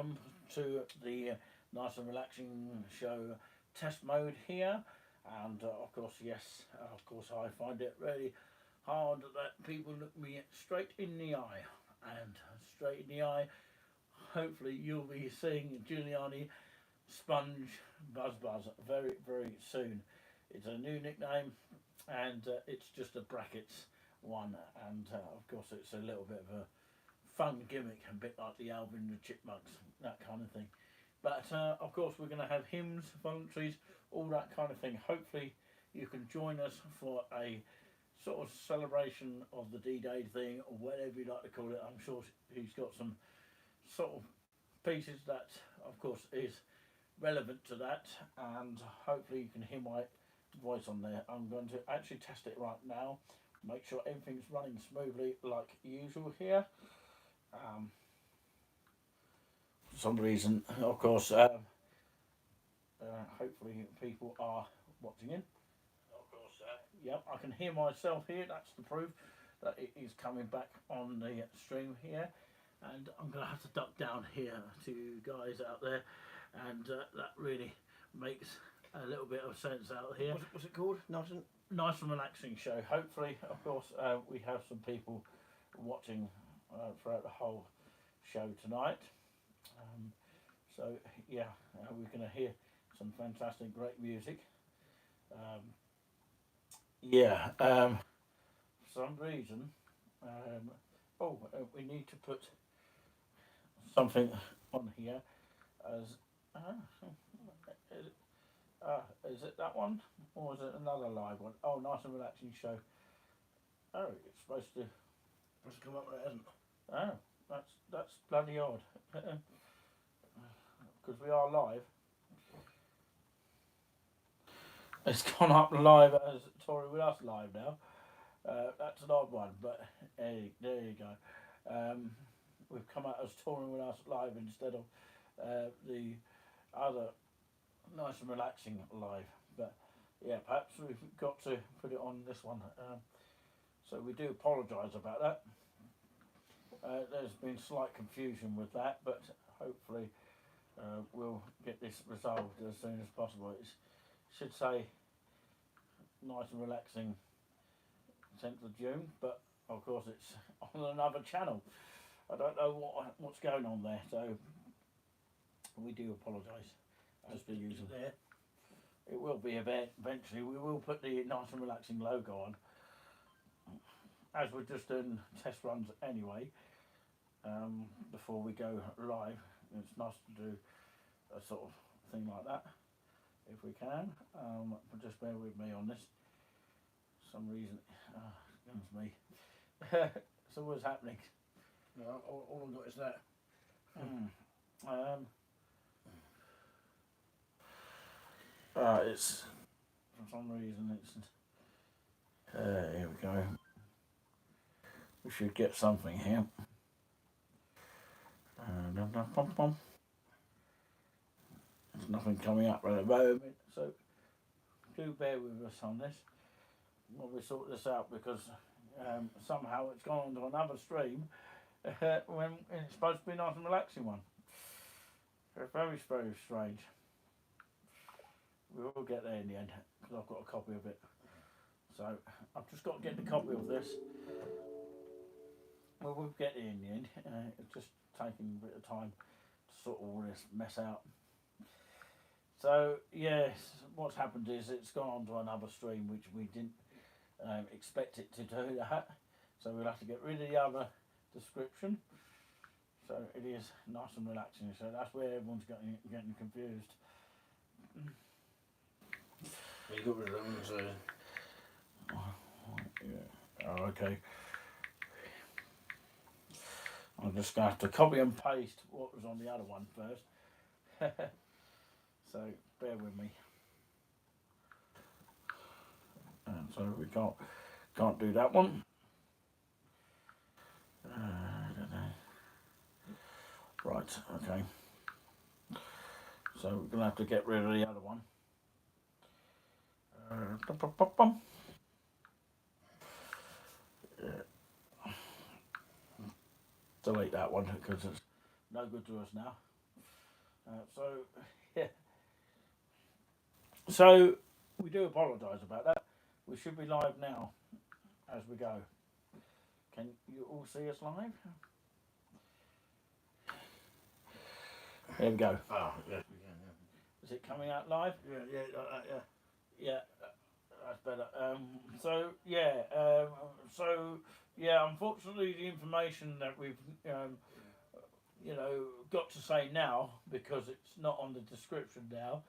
welcome to the nice and relaxing show test mode here. And of course, yes, of course, I find it really hard that people look me straight in the eye. And straight in the eye, hopefully, you'll be seeing Juliani Sponge Buzz Buzz very, very soon. It's a new nickname, and it's just a brackets one. And of course, it's a little bit of a fun gimmick, a bit like the Alvin and the Chipmunks, that kind of thing. But of course, we're going to have hymns, voluntaries, all that kind of thing. Hopefully, you can join us for a sort of celebration of the D-Day thing, or whatever you like to call it. I'm sure he's got some sort of pieces that, of course, is relevant to that, and hopefully you can hear my voice on there. I'm going to actually test it right now, make sure everything's running smoothly like usual here. For some reason, of course, hopefully people are watching in. Of course, yep, I can hear myself here. That's the proof that it is coming back on the stream here. And I'm going to have to duck down here to you guys out there, and that really makes a little bit of sense out here. What's it called? Nice and relaxing show. Hopefully, of course, we have some people watching throughout the whole show tonight. So yeah, we're going to hear some fantastic, great music. For some reason, we need to put something on here as is it that one, or is it another live one? Oh, nice and relaxing show. Oh, it's supposed to come up, but it hasn't. Oh, that's bloody odd. Because we are live. It's gone up live as Tory with us live now. That's an odd one, but hey, there you go. We've come out as touring with us live instead of the other nice and relaxing live. But yeah, perhaps we've got to put it on this one. So we do apologise about that. There's been slight confusion with that, but hopefully we'll get this resolved as soon as possible. It should say nice and relaxing 10th of June, but of course it's on another channel. I don't know what's going on there, so we do apologise as per usual. There. It will be eventually. We will put the nice and relaxing logo on, as we're just doing test runs anyway. Before we go live, it's nice to do a sort of thing like that if we can. But just bear with me on this. For some reason, it's me. It's always happening. No, all I've got is that. It's for some reason it's. Here we go. We should get something here. There's nothing coming up at the moment, so do bear with us on this while we sort this out, because somehow it's gone onto another stream when it's supposed to be a nice and relaxing one. Very, very strange. We will get there in the end, because I've got a copy of it. So I've just got to get the copy of this. Well, we'll get there in the end. It's just taking a bit of time to sort all this mess out. So yes, what's happened is it's gone on to another stream, which we didn't expect it to do that. So we'll have to get rid of the other description. So it is nice and relaxing. So that's where everyone's getting confused. You got rid of them, so. Yeah. Oh, okay. I'm just going to have to copy and paste what was on the other one first. So bear with me. And so we can't do that one. I don't know. Right, okay. So we're going to have to get rid of the other one. Delete that one because it's no good to us now. So, yeah. So, we do apologise about that. We should be live now as we go. Can you all see us live? There we go. Ah, yes, we can. Is it coming out live? Yeah. Yeah, that's better. Unfortunately, the information that we've, got to say now, because it's not on the description now.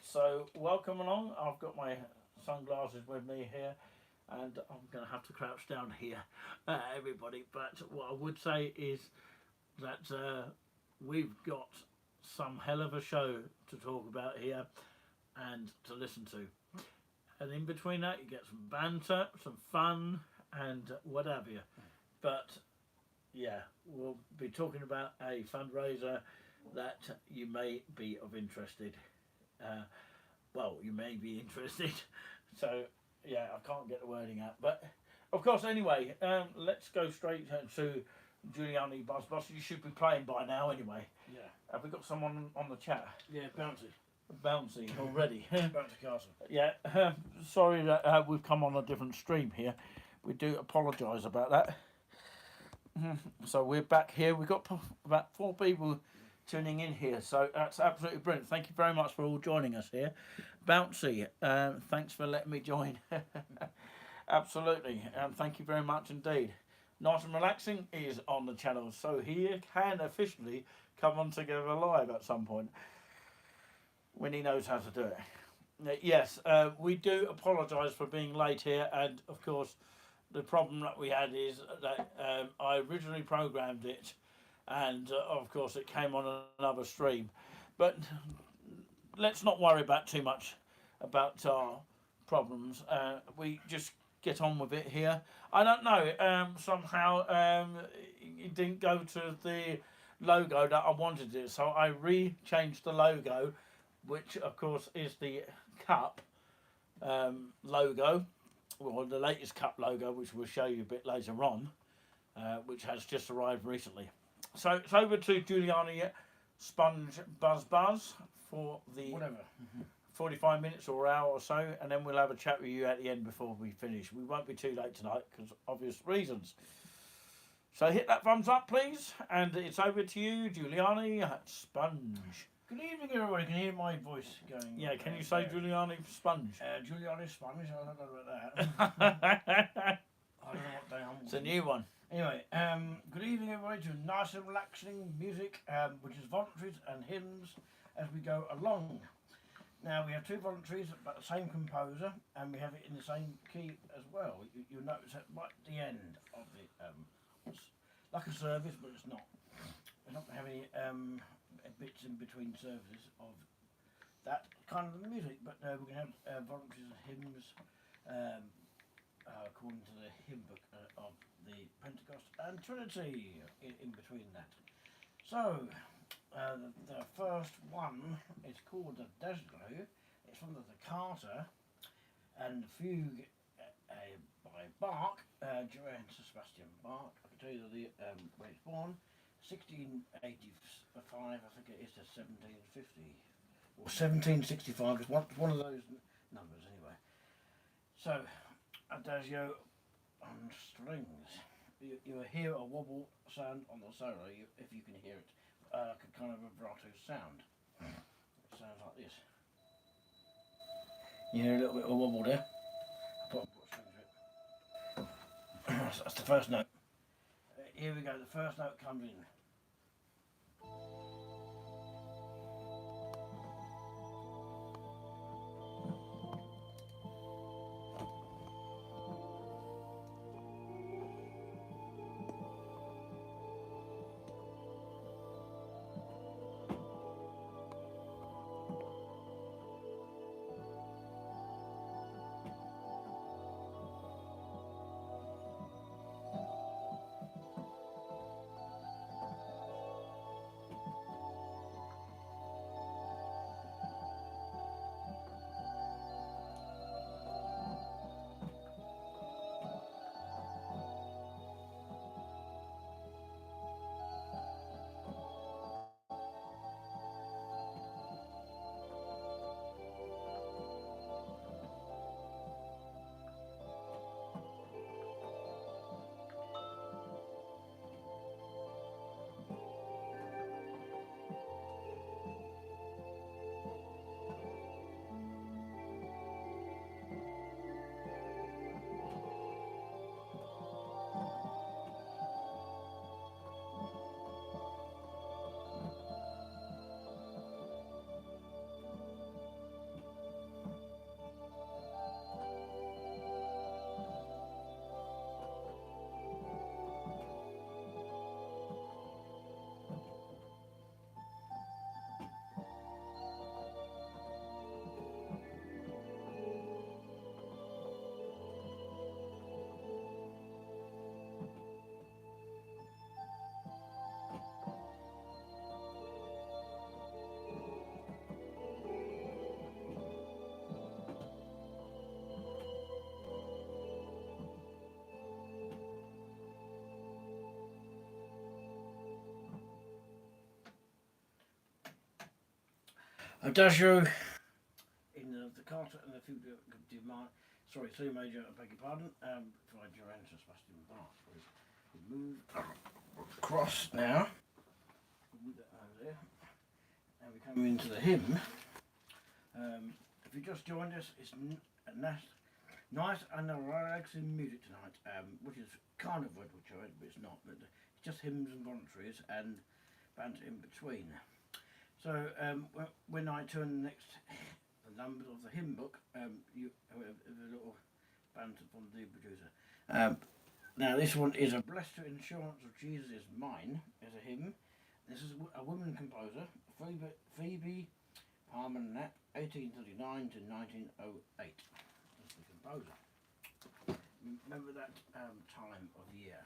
So welcome along. I've got my sunglasses with me here, and I'm going to have to crouch down here, everybody. But what I would say is that we've got some hell of a show to talk about here and to listen to. And in between that, you get some banter, some fun, and what have you. But yeah, we'll be talking about a fundraiser that you may be of interested. You may be interested. So yeah, I can't get the wording out. But of course, anyway, let's go straight to Juliani Buzz Buzz. You should be playing by now anyway. Yeah. Have we got someone on the chat? Yeah, bouncy. Bouncy already. Bouncy Castle. Yeah, sorry that we've come on a different stream here. We do apologise about that. So we're back here. We've got about 4 people tuning in here, so that's absolutely brilliant. Thank you very much for all joining us here. Bouncy, thanks for letting me join. Absolutely, thank you very much indeed. Nice and Relaxing is on the channel, so he can officially come on together live at some point when he knows how to do it. Yes, we do apologise for being late here, and of course the problem that we had is that I originally programmed it, and of course it came on another stream. But let's not worry about too much about our problems. We just get on with it here. I don't know, somehow it didn't go to the logo that I wanted it, so I re-changed the logo, which of course is the cup logo, or the latest cup logo, which we'll show you a bit later on, which has just arrived recently. So it's over to Juliani Sponge Buzz Buzz for the Whatever. 45 minutes or hour or so, and then we'll have a chat with you at the end before we finish. We won't be too late tonight because obvious reasons. So hit that thumbs up, please, and it's over to you, Juliani Sponge. Good evening, everybody. Can you hear my voice going? Yeah, can you say Juliani Sponge? Juliani Sponge. I don't know about that. I don't know what day I'm. It's a new one. Anyway, good evening, everybody, to nice and relaxing music, which is voluntaries and hymns as we go along. Now, we have 2 voluntaries, but the same composer, and we have it in the same key as well. You'll notice that right at the end of the, it's like a service, but it's not. We're not going to have any bits in between services of that kind of music, but we're going to have voluntaries and hymns according to the hymn book of the Pentecost and Trinity in between that. So, the first one is called the Deslo. It's from the Toccata and the Fugue by Bach, Johann Sebastian Bach. I can tell you the when it's born, 1685, I think it is, to 1750 or 1765. It's one of those numbers anyway. So, Adagio on strings. You hear a wobble sound on the solo if you can hear it. Like a kind of a vibrato sound. It sounds like this. You hear a little bit of a wobble there. Put strings to it. That's the first note. Here we go. The first note comes in. Adagio in the Carter and the Fuga di Mar. Sorry, C major, I beg your pardon. By Johannes Sebastian Bach. We move across now. Move that over there. And we come into the hymn. If you just joined us, it's nice and relaxing music tonight, which is kind of word choice, but it's not. But it's just hymns and voluntaries and banter in between. So when I turn the next numbers of the hymn book, the little banter from the producer. Now this one is a blessed assurance of Jesus is mine as a hymn. This is a woman composer, Phoebe Palmer Knapp, 1839 to 1908. That's the composer. Remember that time of the year.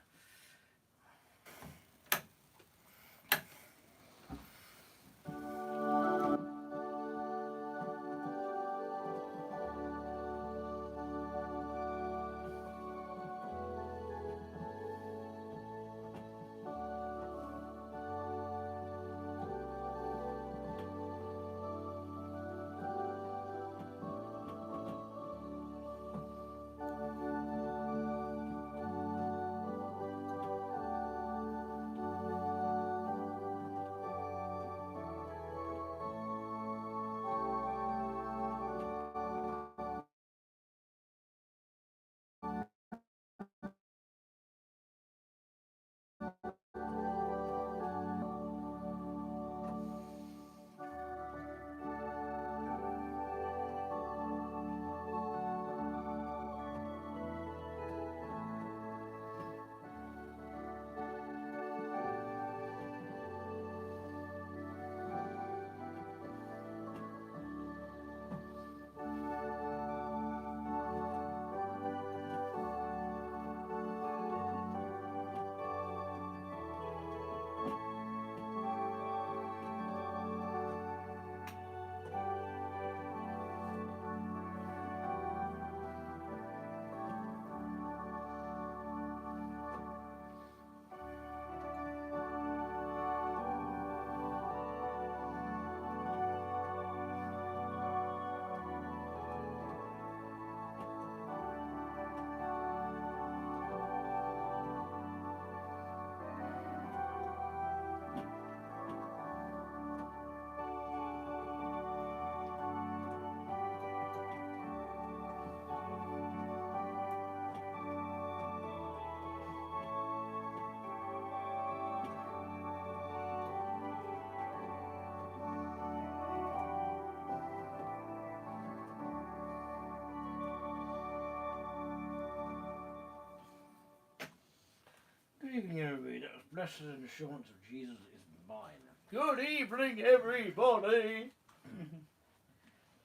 Good evening, everybody. That was blessed assurance of Jesus is mine. Good evening, everybody.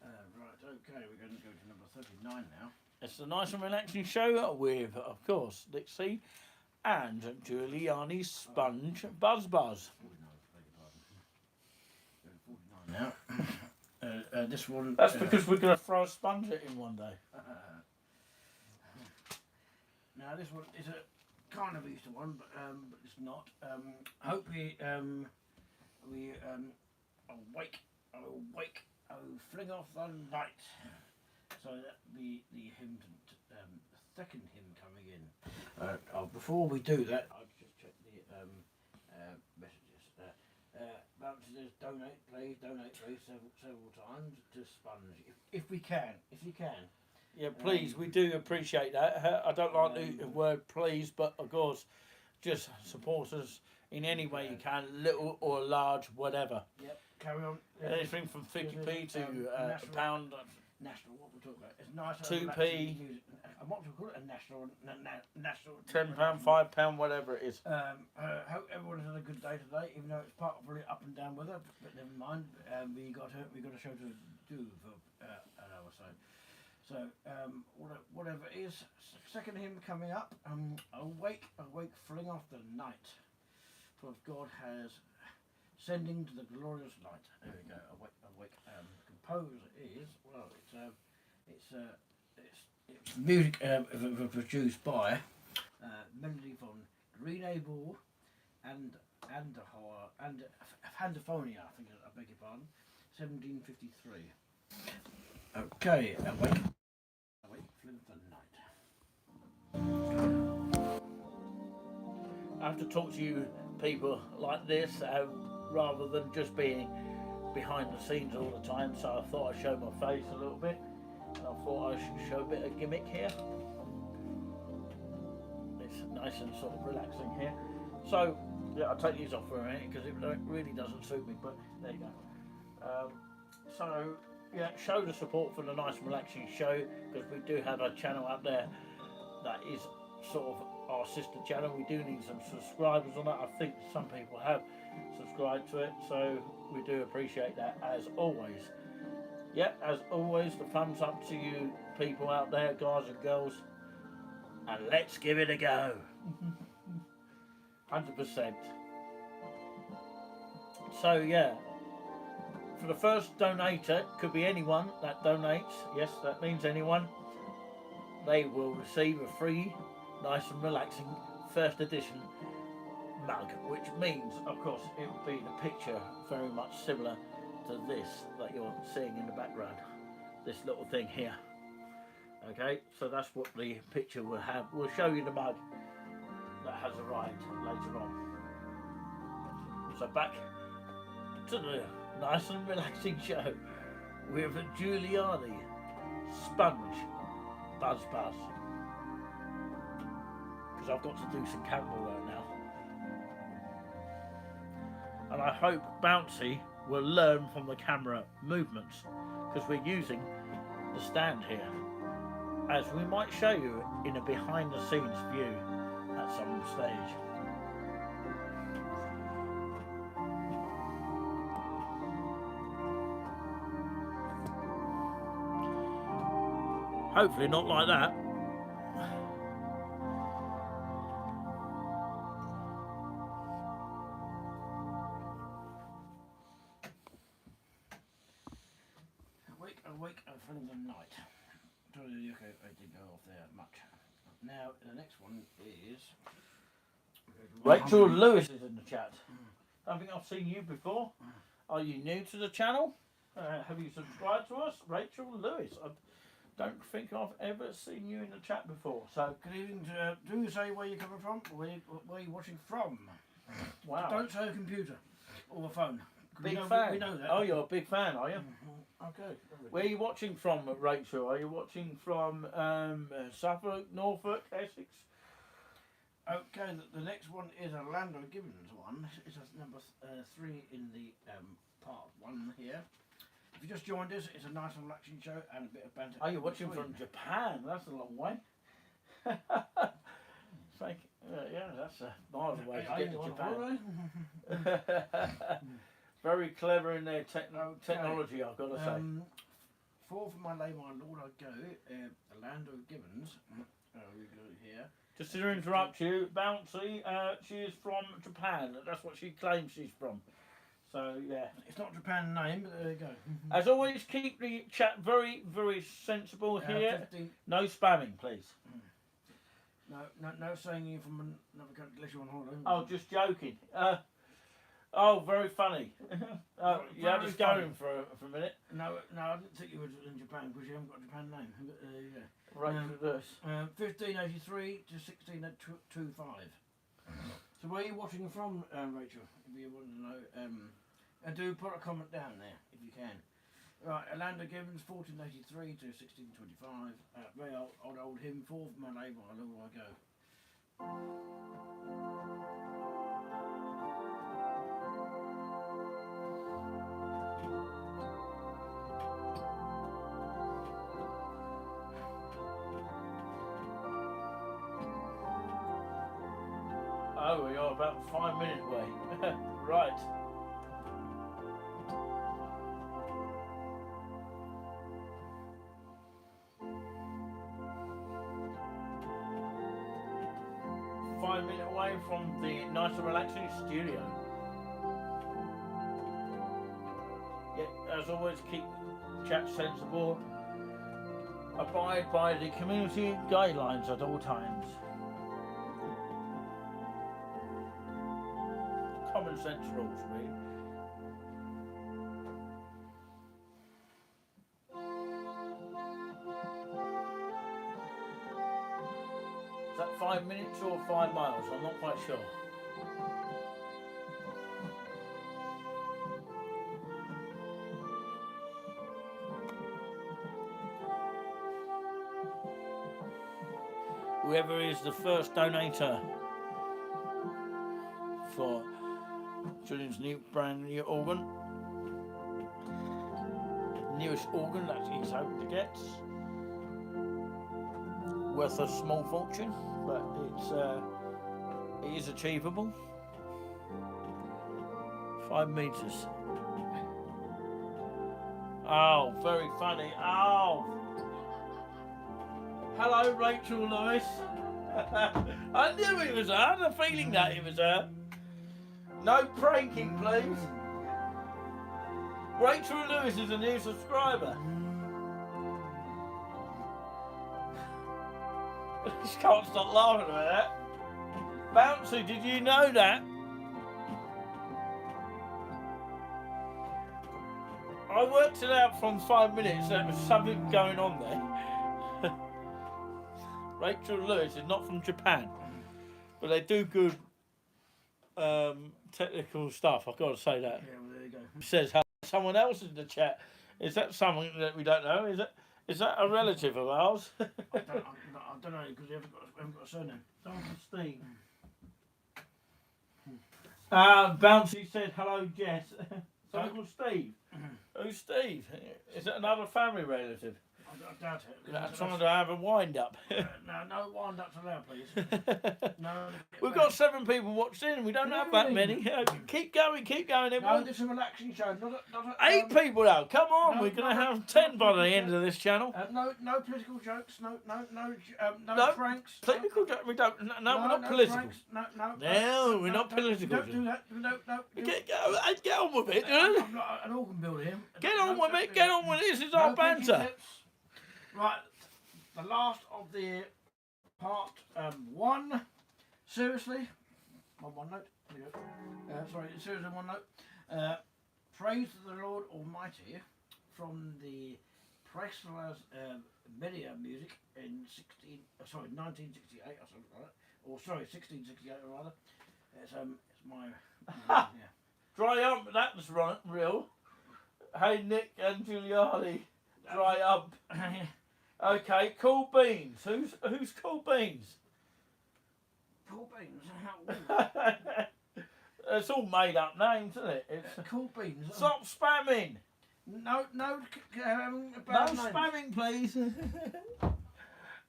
Right, okay, we're going to go to number 39 now. It's a nice and relaxing show with, of course, Dixie and Juliani Sponge Buzz Buzz. 49 now. This one. That's because we're going to throw a sponge at him one day. Now this one is a kind of Easter one, but it's not. Hope we awake, fling off the light. So that be the hymn, the second hymn coming in. Before we do that, I'll just check the messages. Says donate, please, several times to Sponge, if we can, if you can. Yeah, please, we do appreciate that. I don't like the word please, but of course, just support us in any way you can, little or large, whatever. Yep, carry on. Anything from 50p to a pound. National, what we're talking about. It's nice. 2p. And what do we call it? A national. £10, £5, whatever it is. Hope everyone's had a good day today, even though it's part of really up and down weather. But never mind. We got a show to do for an hour or so. So whatever it is, second hymn coming up. Awake, fling off the night, for God has sending to the glorious light. There we go. Awake. Composer is it's music produced by melody from Greenable and Handaphonia. I beg your pardon. 1753. Okay, awake for the night. I have to talk to you people like this rather than just being behind the scenes all the time, so I thought I'd show my face a little bit. And I thought I should show a bit of gimmick here. It's nice and sort of relaxing here. So yeah, I'll take these off for a minute because it really doesn't suit me, but there you go. So yeah, show the support for the nice and relaxing show, because we do have a channel out there that is sort of our sister channel. We do need some subscribers on that. I think some people have subscribed to it, so we do appreciate that as always. Yeah, as always, the thumbs up to you people out there, guys and girls, and let's give it a go. 100%. So yeah, for the first donator, could be anyone that donates, yes, that means anyone, they will receive a free, nice and relaxing first edition mug, which means, of course, it will be the picture very much similar to this that you're seeing in the background, this little thing here. Okay, so that's what the picture will have. We'll show you the mug that has arrived later on. So back to the nice and relaxing show with Juliani, Sponge, Buzz Buzz. Because I've got to do some camera work now. And I hope Bouncy will learn from the camera movements, because we're using the stand here, as we might show you in a behind the scenes view at some stage. Hopefully not like that. Awake from the night. Okay, I didn't go off there much. Now the next one is Rachel Lewis is in the chat. I think I've seen you before. Are you new to the channel? Have you subscribed to us? Rachel Lewis. I don't think I've ever seen you in the chat before. So good evening. Do you say where you're coming from? Where you're watching from? Wow. Don't say a computer or a phone. Big fan. We know that. Oh, you're a big fan, are you? Okay. Where are you watching from, Rachel? Are you watching from Suffolk, Norfolk, Essex? Okay, the next one is a Lando Gibbons one. It's number 3 in the part 1 here. If you just joined us, it's a nice and relaxing show and a bit of banter. Oh, you're watching from Japan? That's a long way. Yeah, that's a miles away to get to Japan. Very clever in their technology, I've got to say. 4 for my lay my lord I go, Lando Gibbons. We go here. Just to interrupt you, Bouncy, she is from Japan. That's what she claims she's from. So, yeah. It's not Japan name, but there you go. As always, keep the chat very, very sensible here. 15. No spamming, please. No saying you from another country unless you're on holiday. Oh, just joking. Oh, very funny. Yeah, just going for a minute. No, I didn't think you were in Japan because you haven't got a Japan name. But, yeah. Right for this. 1583 to 1625. So where are you watching from, Rachel? If you want to know, and do put a comment down there if you can. Right, Lando Gibbons, 1483 to 1625. Very old hymn, 4 for my neighbour, I know where I go. Oh, we are about 5 minutes away. Right. Away from the nice and relaxing studio. Yeah, as always, keep chat sensible. Abide by the community guidelines at all times. Common sense rules, really. 5 minutes or 5 miles? I'm not quite sure. Whoever is the first donator for Julian's new brand new organ, newest organ that he's hoping to get, worth a small fortune, but it is achievable. 5 meters. Oh, very funny. Oh. Hello, Rachel Lewis. I knew it was her. I had a feeling that it was her. No pranking, please. Rachel Lewis is a new subscriber. I just can't stop laughing about that. Bouncy, did you know that? I worked it out from 5 minutes. There was something going on there. Rachel Lewis is not from Japan, but they do good technical stuff. I've got to say that. Yeah, well, there you go. Says someone else in the chat. Is that someone that we don't know? Is that a relative of ours? I don't know because we haven't got a surname. Uncle Steve. Bouncy said hello, Jess. Uncle Steve. Who's Steve? Is it another family relative? I doubt it. That's trying to have a wind up. No wind ups allowed, please. No. We've got 7 people watching. We don't have that many. Keep going, No, everyone. this is a relaxing show. Not a, 8 people now. Come on, no, we're going to no, have 10 by no, the end of this channel. No political jokes. No pranks. Political jokes. We don't. No, we're not no political. Pranks, no. No, we're not political. Don't do that. No. Get on with it. I'm not an organ builder here. Get on with it. Get on with it. This is our banter. Right, the last of the part 1. Seriously, one note. There you go. Sorry, seriously, one note. Praise to the Lord Almighty from the Priceless Media Music in 1968 or something like that. Or sorry, 1668 or rather. It's my yeah. Dry up. That's right. Real. Hey Nick and Juliani. Dry up. Okay, Cool Beans. Who's Cool Beans? Cool Beans. It's all made up names, isn't it? It's Cool Beans. Stop spamming. No spamming, please. Come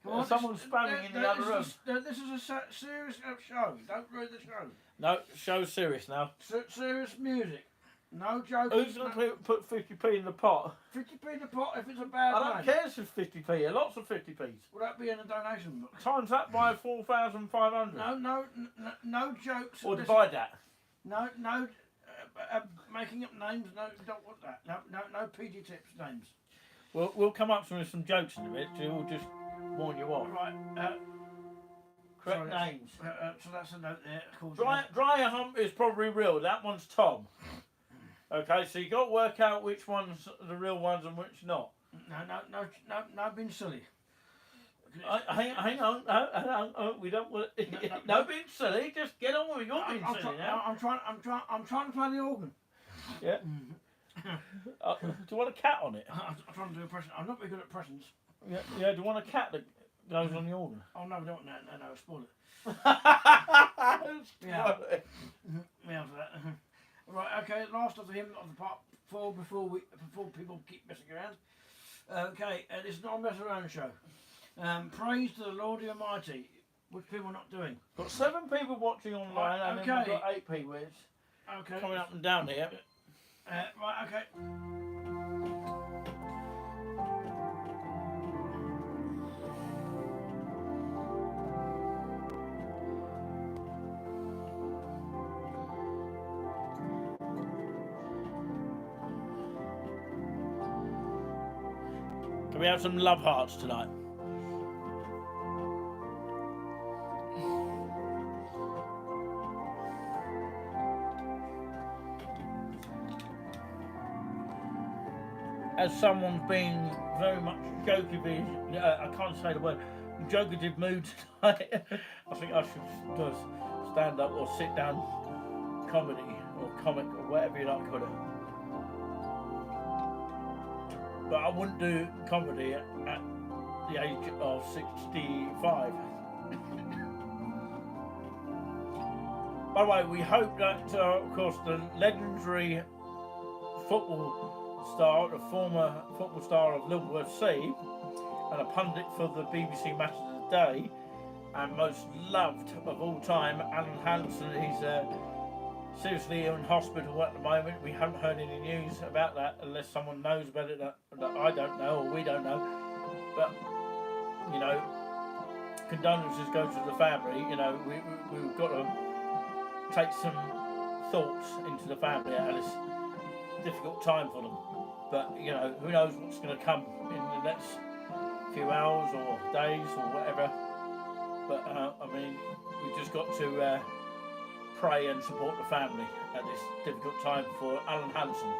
on, someone's spamming in the other room. This is a serious show. Don't ruin the show. No, show's serious now. Serious music. No joking. Who's going to put 50p in the pot? 50p in the pot if it's a bad I don't care if it's 50p. Lots of 50p's. Will that be in a donation book? Times that by 4,500. No jokes. Or divide that. No, making up names. No, don't want that. No PG tips names. We'll come up with some jokes in a bit. We'll just warn you off. Right. Correct names. So that's a note there. Dry hump is probably real. That one's Tom. Okay, so you got to work out which ones are the real ones and which not. No, being silly. Hang on. We don't want. No, being silly. Just get on with it. You're being silly now. I'm trying to play the organ. Yeah. Do you want a cat on it? I'm trying to do a present. I'm not very good at presents. Yeah. Do you want a cat that goes on the organ? Oh no, we don't. No, spoil it. Yeah. Yeah, for that. Right, okay, last of the hymn of the part 4 before people keep messing around. Okay, this is not a mess around show. Praise to the Lord the Almighty, which people are not doing. Got 7 people watching online, and then we've got 8 people. It's coming up and down here. Right, okay. Can we have some love hearts tonight? As someone's been very much jokey, I can't say the word, jokative mood tonight. I think I should just stand up or sit down comedy or comic or whatever you like to call it. But I wouldn't do comedy at the age of 65. By the way, we hope that, of course, the legendary football star, the former football star of Liverpool FC, and a pundit for the BBC Match of the Day, and most loved of all time, Alan Hansen, he's seriously in hospital at the moment. We haven't heard any news about that unless someone knows about it that I don't know or we don't know. But, you know, condolences go to the family. You know, we've got to take some thoughts into the family at this difficult time for them. But, you know, who knows what's going to come in the next few hours or days or whatever. But, I mean, we've just got to pray and support the family at this difficult time for Alan Hansen.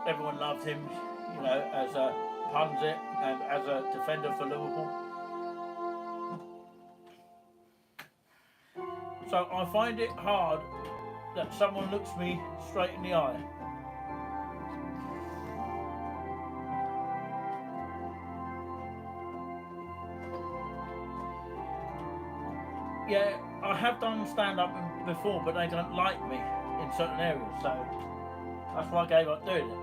Everyone loved him, you know, as a pundit and as a defender for Liverpool. So I find it hard that someone looks me straight in the eye. Yeah, I have done stand-up before, but they don't like me in certain areas, so that's why I gave up doing it.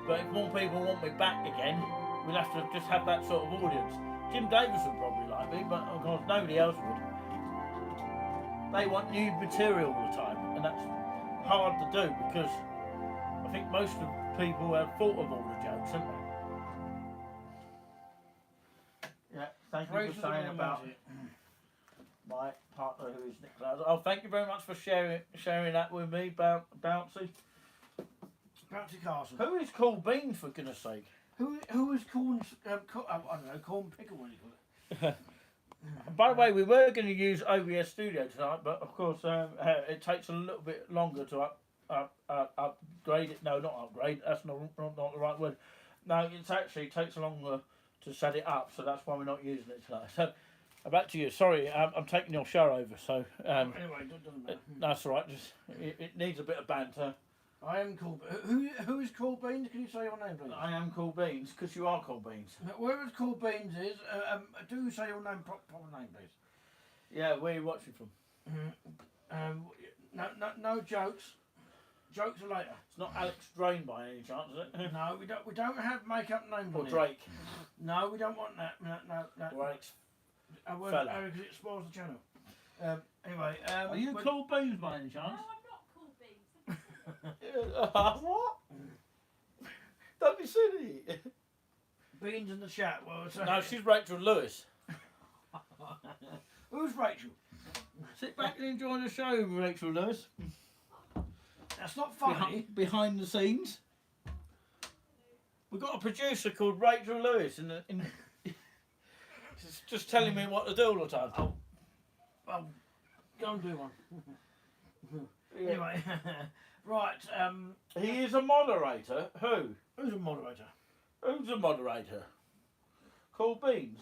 But if more people want me back again, we'll have to just have that sort of audience. Jim Davis would probably like me, but of course nobody else would. They want new material all the time, and that's hard to do because I think most of the people have thought of all the jokes, haven't they? Yeah, thank you for saying about my partner who is Nicholas. Oh, thank you very much for sharing that with me, Bouncy. Bouncy Castle. Who is Cool Beans, for goodness sake? Who is corn? I don't know, corn pickle. What do you call it? By the way, we were going to use OBS Studio tonight, but of course it takes a little bit longer to upgrade it. No, not upgrade. That's not the right word. No, it actually takes longer to set it up, so that's why we're not using it tonight. So, back to you. Sorry, I'm taking your show over. So anyway, it doesn't matter. That's all right. Just it needs a bit of banter. I am Cool. Who is Cool Beans? Can you say your name, please? I am Cool Beans because you are Cool Beans. Wherever Cool Beans is, do say your name, proper name, please. Yeah, where are you watching from? No jokes. Jokes are later. It's not Alex Drain by any chance, is it? No, we don't have make-up names. Or on Drake. Here. No, we don't want that. No. Or Alex. Because it spoils the channel. Anyway, are you Cool Beans by any chance? No, I'm not Cool Beans. What? Don't be silly. Beans in the chat. Well, no, she's Rachel Lewis. Who's Rachel? Sit back and enjoy the show, Rachel Lewis. That's not funny. Behind the scenes. We've got a producer called Rachel Lewis She's just telling me what to do all the time. Oh, go and do one. Yeah. Anyway, right. He is a moderator. Who? Who's a moderator? Who's a moderator? Cool Beans.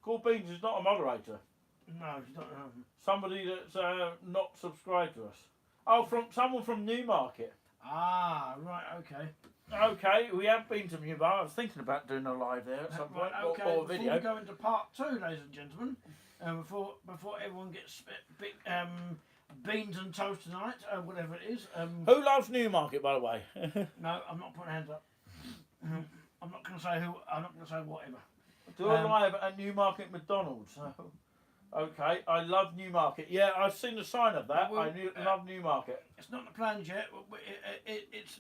Cool Beans is not a moderator. No, he's not. Somebody that's not subscribed to us. Oh, from someone from Newmarket. Ah, right, okay. Okay, we have been to Newmarket. I was thinking about doing a live there at some point, right, okay. or a video. Before we go into part 2, ladies and gentlemen, before everyone gets beans and toast tonight, whatever it is. Who loves Newmarket, by the way? No, I'm not putting hands up. I'm not going to say who. I'm not going to say whatever. Do a live at Newmarket McDonald's. Okay, I love Newmarket. Yeah, I've seen the sign of that. I love Newmarket. It's not the plans yet. It's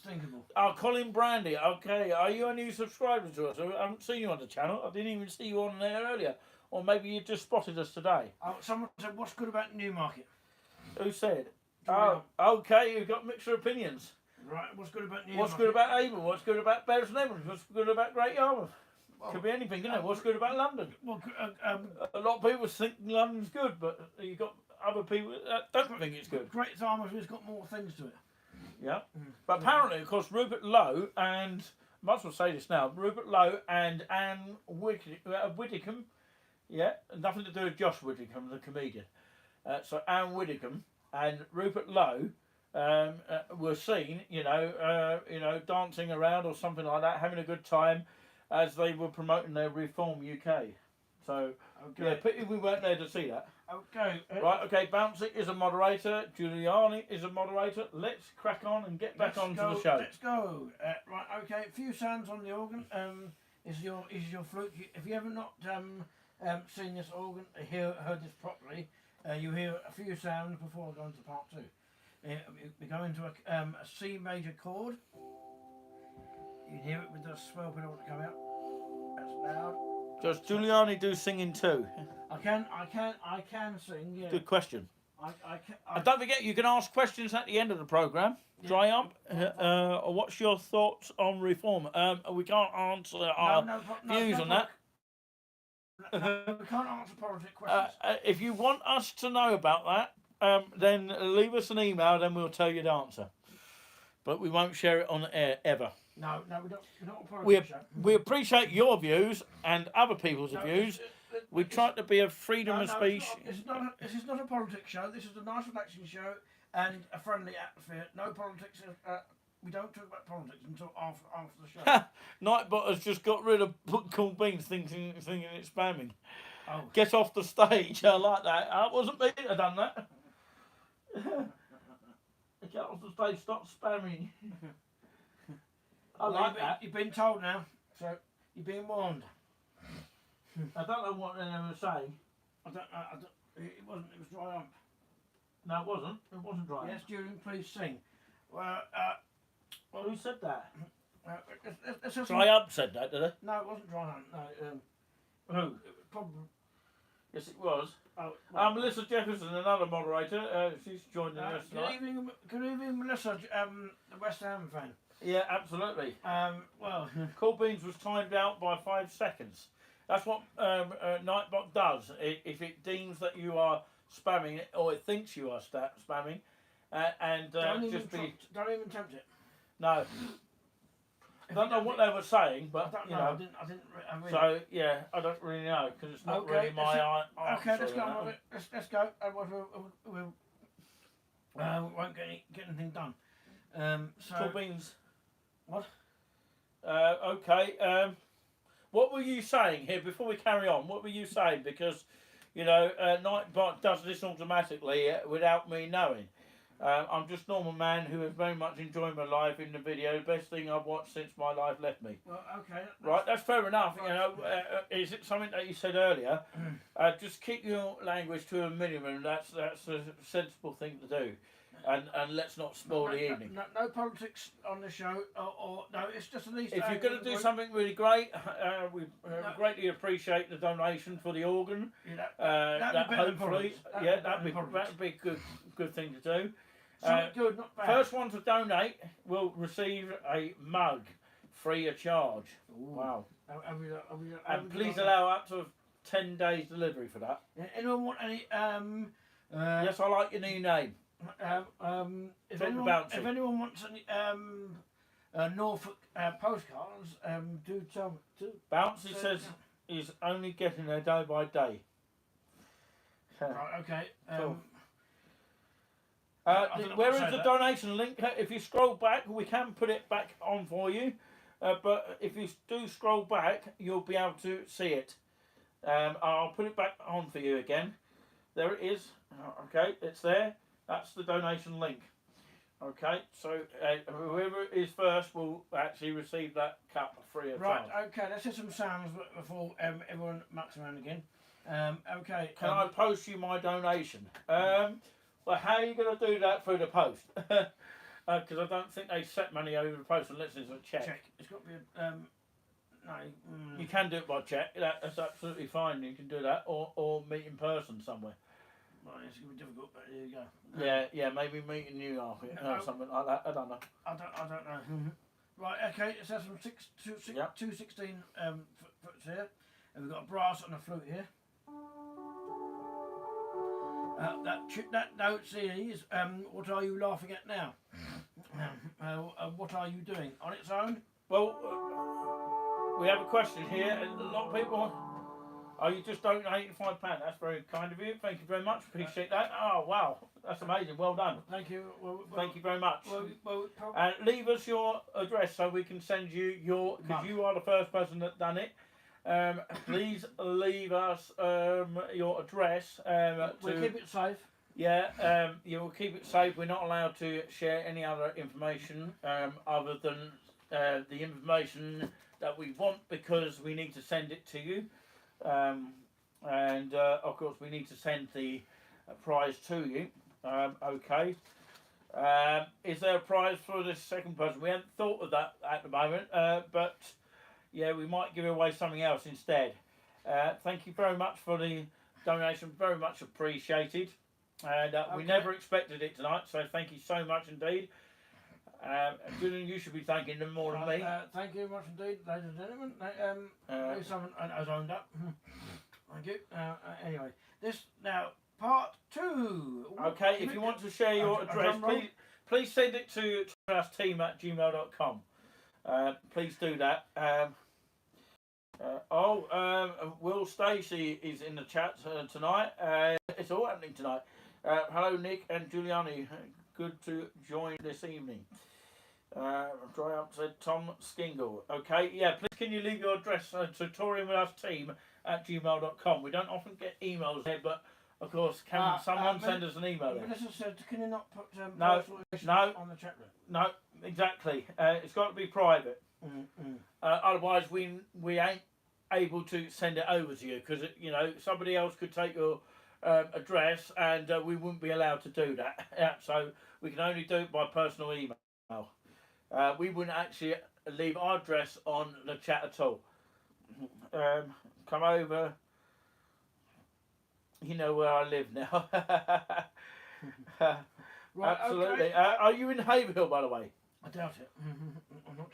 thinkable. Oh, Colin Brandy. Okay, are you a new subscriber to us? I haven't seen you on the channel. I didn't even see you on there earlier. Or maybe you just spotted us today. Oh, someone said, what's good about Newmarket? Who said? Oh, okay, you've got mixed opinions. Right, what's good about Newmarket? What's good about Avon? What's good about Bears and Evans? What's good about Great Yarmouth? Well, could be anything, couldn't it? What's good about London? Well, a lot of people think London's good, but you got other people that don't think it's good. Great Yarmouth has got more things to it. Yeah. But apparently, of course, Rupert Lowe and, I might as well say this now, Rupert Lowe and Anne Widdicombe, yeah, nothing to do with Josh Widdicombe, the comedian. So Anne Widdicombe and Rupert Lowe were seen, dancing around or something like that, having a good time as they were promoting their Reform UK. So, yeah, pity we weren't there to see that. Okay. Right, okay, Bouncy is a moderator, Juliani is a moderator. Let's crack on and get back onto the show. Let's go. Right, okay, a few sounds on the organ. Is your flute. If you ever not seen this organ, heard this properly, you hear a few sounds before going to part two. We go into a C major chord. You hear it with the swell pedal to come out. That's loud. Does Juliani do singing too? I can sing. Yeah. Good question. I And don't forget, you can ask questions at the end of the programme. Yeah. Dry up. What's your thoughts on reform? We can't answer our views on that. No, we can't answer politics questions. If you want us to know about that, then leave us an email, then we'll tell you the answer. But we won't share it on the air ever. No, we don't. We're not a politics show. We appreciate your views and other people's views. We try to be a freedom of speech. This is not a politics show. This is a nice, relaxing show and a friendly atmosphere. No politics. We don't talk about politics until after the show. Nightbot has just got rid of Cool Beans thinking it's spamming. Oh. Get off the stage. I like that. That wasn't me that done that. Get off the stage. Stop spamming. I like that. You've been told now, so you've been warned. I don't know what they were saying. I don't. It wasn't. It was dry hump. No, it wasn't. It wasn't dry. Yes, Julian, please sing. Well, who said that? let's have Dry Up said that, did they? No, it wasn't dry hump. No. Who? Probably. Yes, it was. Oh, well, Melissa Jefferson, another moderator. She's joining us tonight. Good evening, Melissa, the West Ham fan. Yeah, absolutely. Well, Cool Beans was timed out by 5 seconds. That's what Nightbot does. If it deems that you are spamming it, or it thinks you are spamming, don't even tempt it. No. I don't know what they were saying, but I don't you know. know. I didn't really. So yeah, I don't really know because it's not really my answer. Okay, let's go. Let's go. We won't get anything done. So Cool Beans. What? Okay. What were you saying here before we carry on? What were you saying? Because, Nightbot does this automatically without me knowing. I'm just a normal man who has very much enjoyed my life in the video. Best thing I've watched since my life left me. Well, okay. Right, that's fair enough. Right. Is it something that you said earlier? Just keep your language to a minimum. That's a sensible thing to do. And let's not spoil the evening. No politics on the show, or no, it's just an Easter. If you're going to do something really great, we greatly appreciate the donation for the organ. Yeah, that'd be hopefully, that'd be a good thing to do. Good, not bad. First one to donate will receive a mug free of charge. Ooh. Wow! And please allow up to 10 days delivery for that. Anyone want any? Yes, I like your new name. If anyone wants any Norfolk postcards, do tell me. Bouncy says he's only getting there day by day. Right, okay. Cool. Where is the donation link? If you scroll back, we can put it back on for you. But if you do scroll back, you'll be able to see it. I'll put it back on for you again. There it is. Okay, it's there. That's the donation link. Okay, so whoever is first will actually receive that cup free of charge. Right, okay, let's hit some sounds before everyone mucks around again. Okay. Can I post you my donation? Well, how are you going to do that through the post? Because I don't think they set money over the post unless there's a check. It's got to be a... no. You can do it by check. That's absolutely fine. You can do that, or meet in person somewhere. Well, it's going to be difficult, but there you go. Yeah, maybe meet in New York or something like that. I don't know. I don't know. Right, okay, it says from 216 fruits here. And we've got a brass and a flute here. That note is, what are you laughing at now? What are you doing? On its own? Well, we have a question here, and a lot of people. Oh, you just donated £5. That's very kind of you. Thank you very much. Appreciate that. Oh, wow. That's amazing. Well done. Thank you. Thank you very much. Well, Leave us your address so we can send you your, because you are the first person that done it. Please leave us your address. we'll keep it safe. Yeah, you will keep it safe. We're not allowed to share any other information other than the information that we want, because we need to send it to you. And of course we need to send the prize to you. Okay. Is there a prize for this second person? We haven't thought of that at the moment, but yeah, we might give away something else instead. Thank you very much for the donation, very much appreciated. And we never expected it tonight, so thank you so much indeed. Julian, you should be thanking them more than me. Thank you very much indeed, ladies and gentlemen. Someone has owned up. Thank you. Anyway, this now part 2. Okay, if you want to share your address, please send it to TWUS@gmail.com. Please do that. Will Stacey is in the chat tonight. It's all happening tonight. Hello, Nick and Juliani. Good to join this evening. Dry up said Tom Skingle. Okay, yeah, please can you leave your address to touringwithUsteam@gmail.com. We don't often get emails here, but of course, can someone send us an email? Melissa said, can you not put no, on the chat room? No, exactly. It's got to be private. Otherwise, we ain't able to send it over to you, because somebody else could take your address, and we wouldn't be allowed to do that. Yeah, so we can only do it by personal email. We wouldn't actually leave our address on the chat at all. Come over. You know where I live now. Right, absolutely. Okay. Are you in Haverhill, by the way? I doubt it. I'm not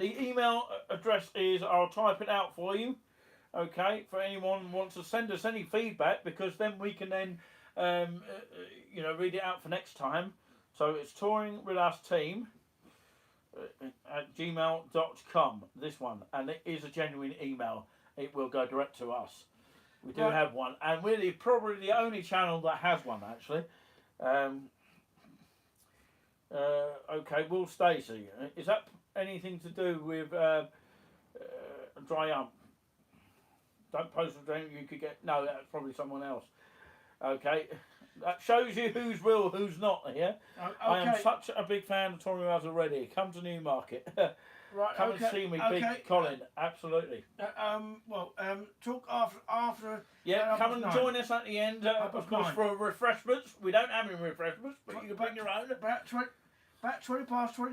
the email address is, I'll type it out for you. Okay, for anyone who wants to send us any feedback, because then we can then, read it out for next time. So it's touringwithusteam@gmail.com. This one, and it is a genuine email. It will go direct to us. We do have one, and we're probably the only channel that has one, actually. Okay, Will Stacey, is that anything to do with dry ump? Don't post a drink, you could get... No, that's probably someone else. Okay, that shows you who's real, who's not here. Okay. I am such a big fan of Tommy Wells already. Come to Newmarket. Right, Come and see me, Big Colin. Absolutely. Talk after. Yeah, come and join us at the end, of course, for refreshments. We don't have any refreshments, but you can bring your own. About 20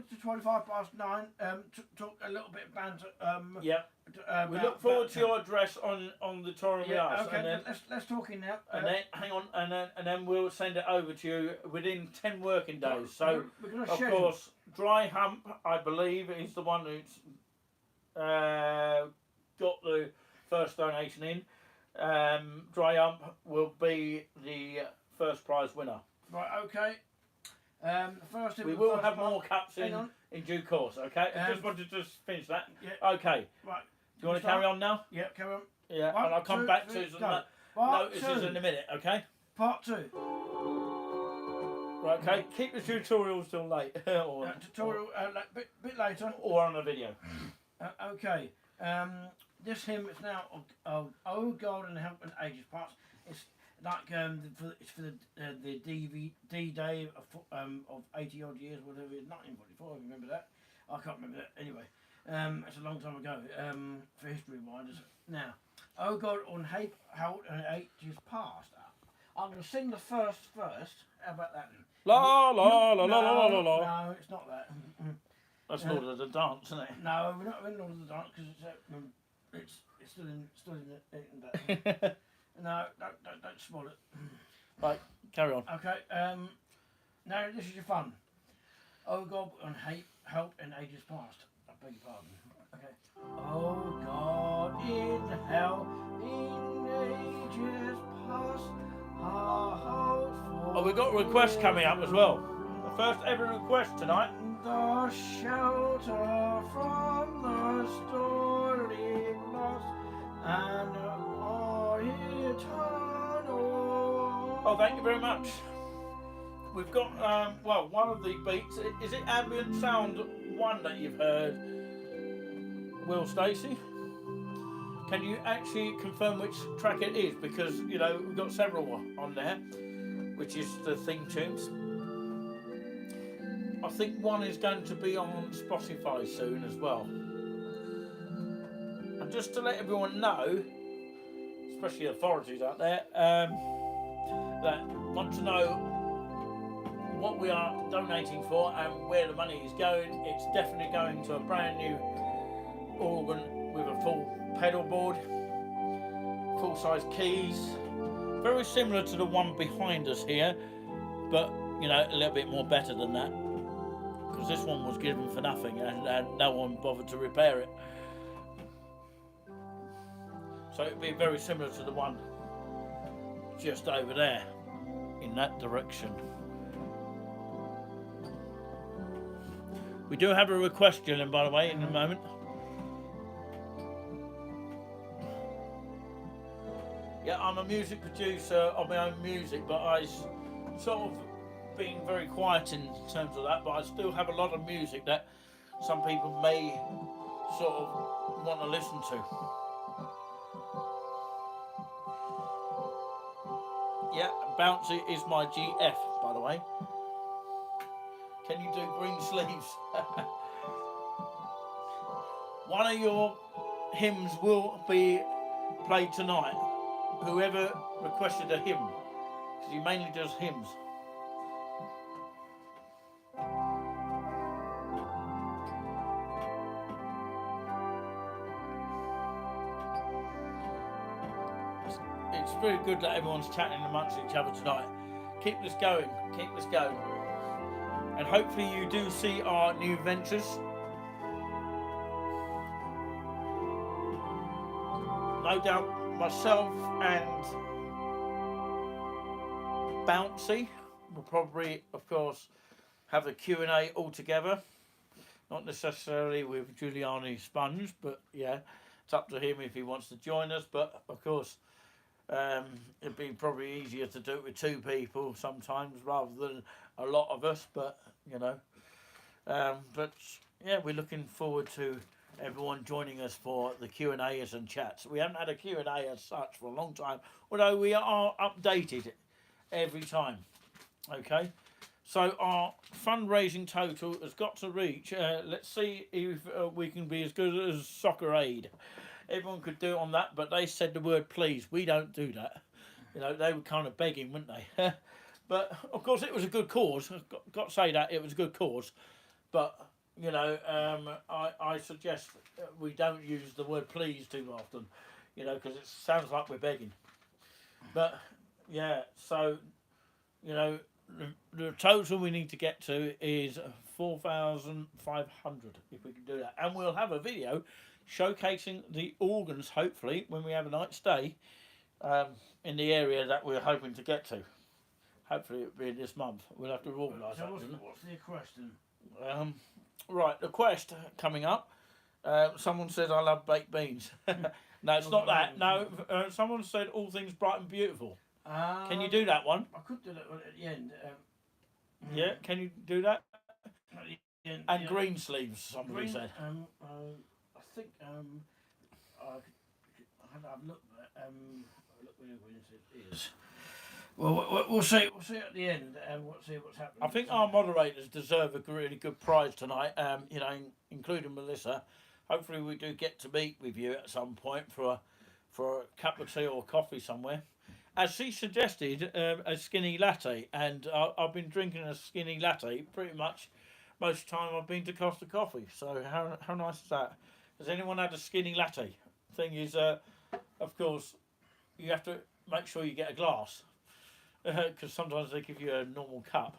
to 25 past 9. Talk a little bit of banter. Yeah. We look forward to your address on the Touring with Us. Okay, and then, let's talk in now. And then hang on, and then we'll send it over to you within 10 working days. So of course, Dry Hump, I believe, is the one who's got the first donation in. Dry Hump will be the first prize winner. Right. Okay. First we will have more cups in due course. Okay. I just wanted to finish that. Yeah. Okay. Right. Do you want to carry on now? Yeah, carry on. Yeah, and I'll come back to some notices in a minute, okay? Part 2. Right, okay. Keep the tutorials till late. Tutorial bit later. Or on a video. Okay. This hymn is now Oh God and Help and Ages Past. It's like it's for the D Day of 80 odd years, whatever it is, 1944. I remember that. I can't remember that anyway. It's a long time ago, for history wise. Now, Oh God, on Help and Ages Past. I'm going to sing the first verse. How about that then? La la la la la la la. No, it's not that. That's Lord of the Dance, isn't it? No, we're not in Lord of the Dance, because it's still in that. No, don't spoil it. Right, carry on. Okay, now this is your fun. Oh God, on Help in Ages Past. I beg your pardon. Okay. Oh God in hell in ages past, Oh, we've got a request coming up as well. The first ever request tonight. The shelter from the story lost and our eternal. Oh, thank you very much. We've got, well, one of the beats. Is it ambient sound one that you've heard, Will Stacey? Can you actually confirm which track it is? Because, you know, we've got several on there, which is the theme tunes. I think one is going to be on Spotify soon as well. And just to let everyone know, especially authorities out there, that want to know what we are donating for and where the money is going, it's definitely going to a brand new organ with a full pedal board, full-size keys, very similar to the one behind us here, but you know, a little bit more better than that, because this one was given for nothing and no one bothered to repair it. So it'd be very similar to the one just over there in that direction. We do have a request, Julian, by the way, in a moment. Yeah, I'm a music producer of my own music, but I sort of been very quiet in terms of that, but I still have a lot of music that some people may sort of want to listen to. Yeah, Bouncy is my GF, by the way. Can you do green sleeves? One of your hymns will be played tonight. Whoever requested a hymn, because he mainly does hymns. It's very good that everyone's chatting amongst each other tonight. Keep this going, keep this going. And hopefully you do see our new ventures. No doubt myself and Bouncy will probably, of course, have a Q&A all together. Not necessarily with Juliani Sponge, but yeah, it's up to him if he wants to join us. But of course, it'd be probably easier to do it with two people sometimes rather than a lot of us. But you know, but yeah, we're looking forward to everyone joining us for the Q&As and chats. We haven't had a Q&A as such for a long time, although we are updated every time. Okay, so our fundraising total has got to reach, let's see if we can be as good as Soccer Aid. Everyone could do it on that, but they said the word please. We don't do that. You know, they were kind of begging, weren't they? But of course it was a good cause. I've got to say that it was a good cause, but you know, I suggest we don't use the word please too often, you know, because it sounds like we're begging. But yeah, so you know, the total we need to get to is 4,500 if we can do that, and we'll have a video showcasing the organs hopefully when we have a night stay in the area that we're hoping to get to. Hopefully it'll be this month. We'll have to organise So that. what's the question? Right, the quest coming up. Someone said I love baked beans. No, it's not that. No, someone said all things bright and beautiful. Can you do that one? I could do that one at the end. Yeah, can you do that? At the end, And yeah. green sleeves, somebody said. I think I've looked at look where it is. Well, we'll see. We'll see at the end, and we'll see what's happening. I think our moderators deserve a really good prize tonight. You know, including Melissa. Hopefully, we do get to meet with you at some point for a cup of tea or coffee somewhere. As she suggested, a skinny latte, and I've been drinking a skinny latte pretty much most of the time I've been to Costa Coffee. So how nice is that? Has anyone had a skinny latte? Thing is, of course, you have to make sure you get a glass. Because sometimes they give you a normal cup.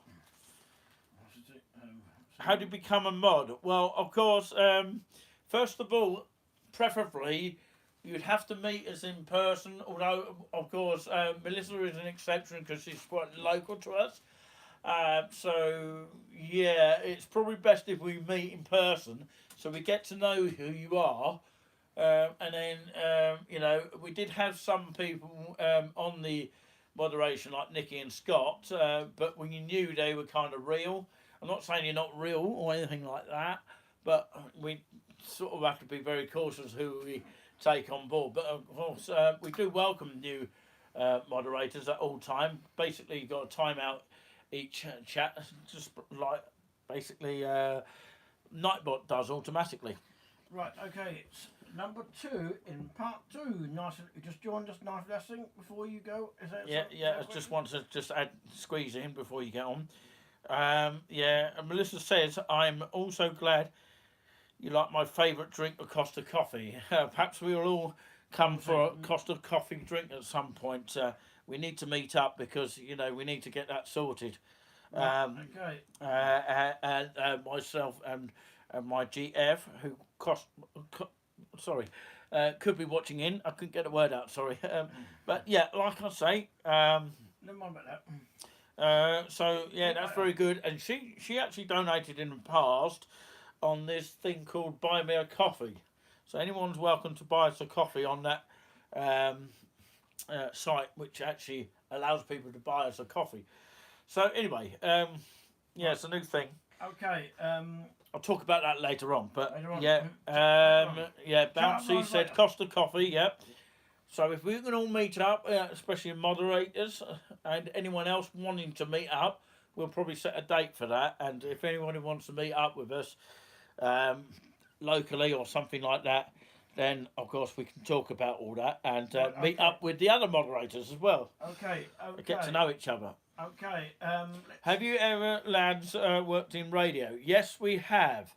How do you become a mod? Well, of course, first of all, preferably you'd have to meet us in person. Although, of course, Melissa is an exception because she's quite local to us. So yeah, it's probably best if we meet in person, so we get to know who you are. And then we did have some people on the moderation like Nikki and Scott, but when you knew they were kind of real. I'm not saying you're not real or anything like that, but we sort of have to be very cautious who we take on board. But of course, we do welcome new moderators at all time. Basically, you've got a timeout each chat, just like basically Nightbot does automatically. Right, okay, it's number 2 in part 2. Nice, you just joined us, nice blessing before you go. Is that Yeah. I just want to squeeze in before you get on. And Melissa says, I'm also glad you like my favourite drink, a Costa coffee. Perhaps we will all come for a Costa coffee drink at some point. We need to meet up because, we need to get that sorted. Okay. And myself and my GF, who could be watching in. I couldn't get a word out, sorry. But yeah, like I say, never mind about that. so yeah, that's very good. And she actually donated in the past on this thing called Buy Me a Coffee. So anyone's welcome to buy us a coffee on that site, which actually allows people to buy us a coffee. So anyway, it's a new thing. Okay. I'll talk about that later on. But later on. Bouncy said Costa Coffee. Yep. So if we can all meet up, especially moderators and anyone else wanting to meet up, we'll probably set a date for that. And if anyone wants to meet up with us locally or something like that, then of course we can talk about all that and meet up with the other moderators as well. Okay. Get to know each other. Okay. Have you ever, lads, worked in radio? Yes, we have.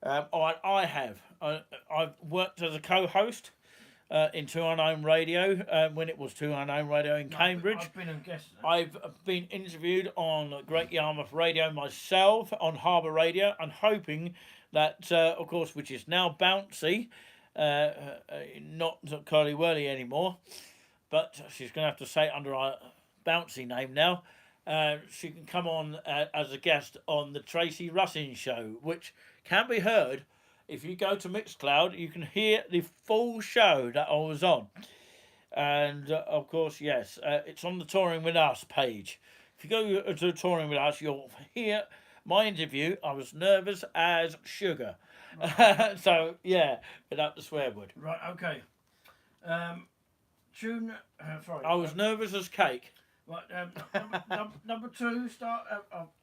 I have. I've worked as a co-host in Two Unknown Radio when it was Two Unknown Radio in Cambridge. I've been a guest. I've been interviewed on Great Yarmouth Radio myself, on Harbour Radio. I'm hoping that, of course, which is now Bouncy, not Curly Whirly anymore, but she's going to have to say it under our Bouncy name now. She can come on as a guest on the Tracy Russin Show, which can be heard. If you go to Mixcloud, you can hear the full show that I was on. And, of course, yes, it's on the Touring With Us page. If you go to Touring With Us, you'll hear my interview. I was nervous as sugar. Right. So, yeah, without the swear word. Right, okay. I was nervous as cake. Right, number 2, start.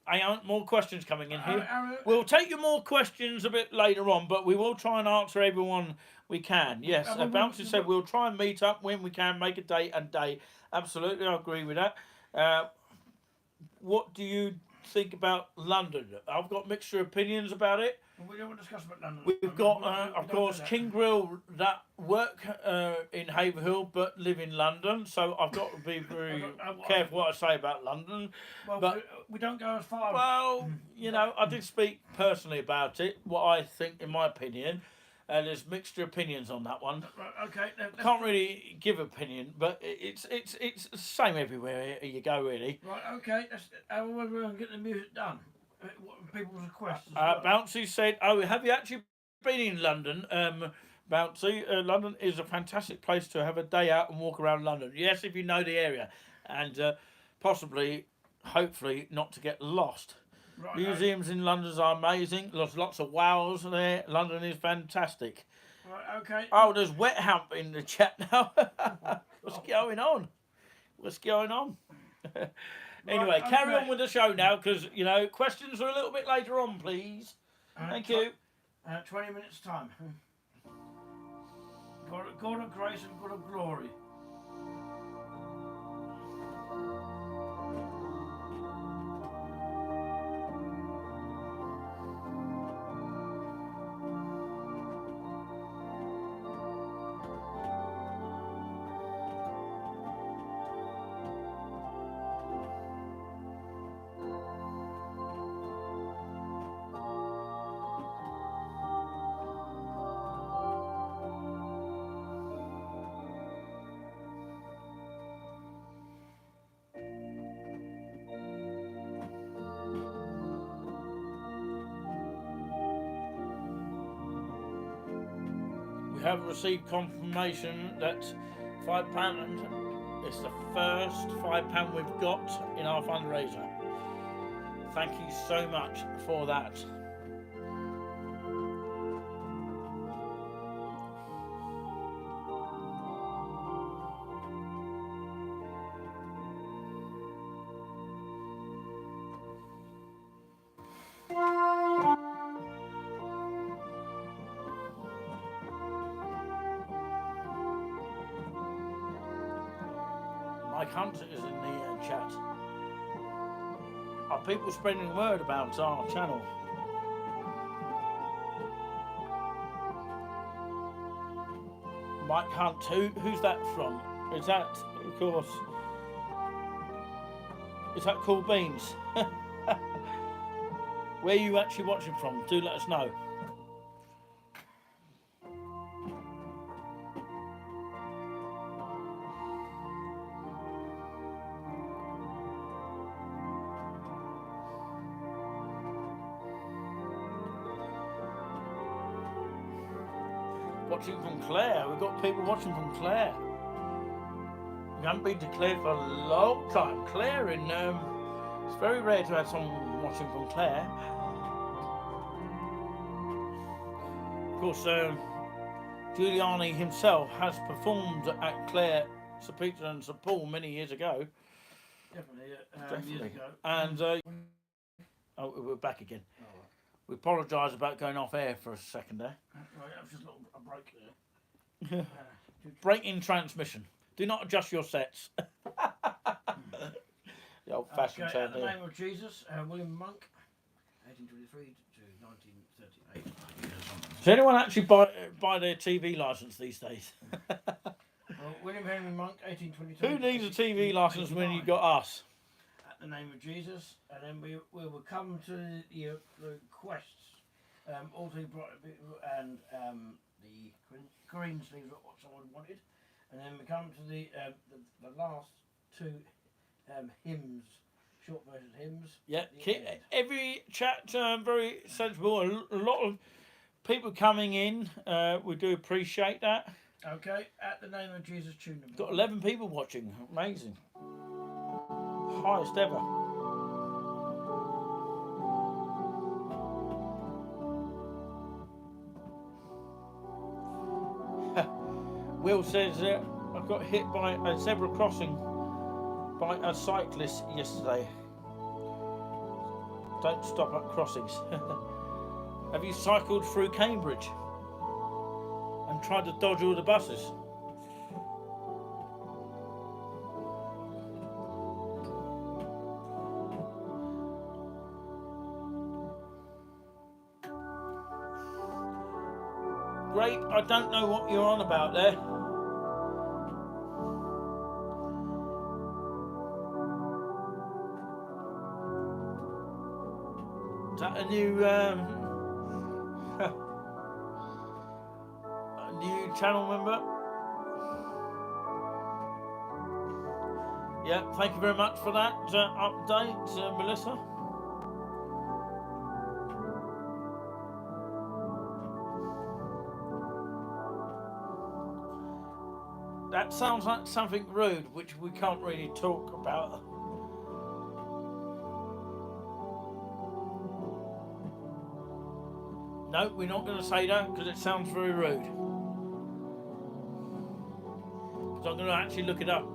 Hang on, more questions coming in here. We'll take you more questions a bit later on, but we will try and answer everyone we can. Yes, Bouncy said we'll try and meet up when we can, make a date and day. Absolutely, I agree with that. What do you think about London? I've got mixed opinions about it. We don't want to discuss about London. We've got, of course, King Grill that work in Haverhill but live in London, so I've got to be very careful what I say about London. Well, but we don't go as far. Well, I did speak personally about it, what I think, in my opinion. There's mixed opinions on that one. Okay. Can't really give opinion, but it's the same everywhere you go, really. Right. Okay. We're going to get the music done. People's requests. Well. Bouncy said, "Oh, have you actually been in London?" Bouncy, London is a fantastic place to have a day out and walk around London. Yes, if you know the area, and possibly, hopefully, not to get lost. Right, museums in London are amazing. There's lots of wows there. London is fantastic. Right, okay. Oh, there's Wet Hump in the chat now. What's going on? Anyway, right, carry on with the show now, because, questions are a little bit later on, please. Thank you. 20 minutes time. God of grace and God of glory. have received confirmation that £5 is the first £5 we've got in our fundraiser. Thank you so much for that. Mike Hunter is in the chat. Are people spreading word about our channel? Mike Hunt, who's that from? Is that, of course, is that Cool Beans? Where are you actually watching from? Do let us know. Watching from Clare. We've got people watching from Clare. We haven't been to Clare for a long time. Clare in it's very rare to have someone watching from Clare. Of course, Juliani himself has performed at Clare, St Peter and St Paul many years ago. Definitely. Years ago. And oh, we're back again. Oh, right. We apologise about going off air for a second there. Right, that was just a break there. Break in transmission. Do not adjust your sets. The old-fashioned term At the there. name of Jesus, William Monk, 1823 to 1938. Does anyone actually buy their TV licence these days? William Henry Monk, 1822. Who needs a TV licence when you've got us? At the name of Jesus, and then we will come to the quests. All three and the green sleeves are what someone wanted, and then we come to the last two hymns, short version hymns. Yeah, at the end. every chat very sensible. A lot of people coming in. We do appreciate that. Okay, at the name of Jesus, tune them. Got 11 people watching. Amazing. Highest ever. Will says I got hit by a zebra crossing by a cyclist yesterday. Don't stop at crossings. Have you cycled through Cambridge and tried to dodge all the buses? Great, I don't know what you're on about there. Is that a new a new channel member? Yeah, thank you very much for that update, Melissa. That sounds like something rude, which we can't really talk about. No, we're not going to say that because it sounds very rude. So I'm going to actually look it up.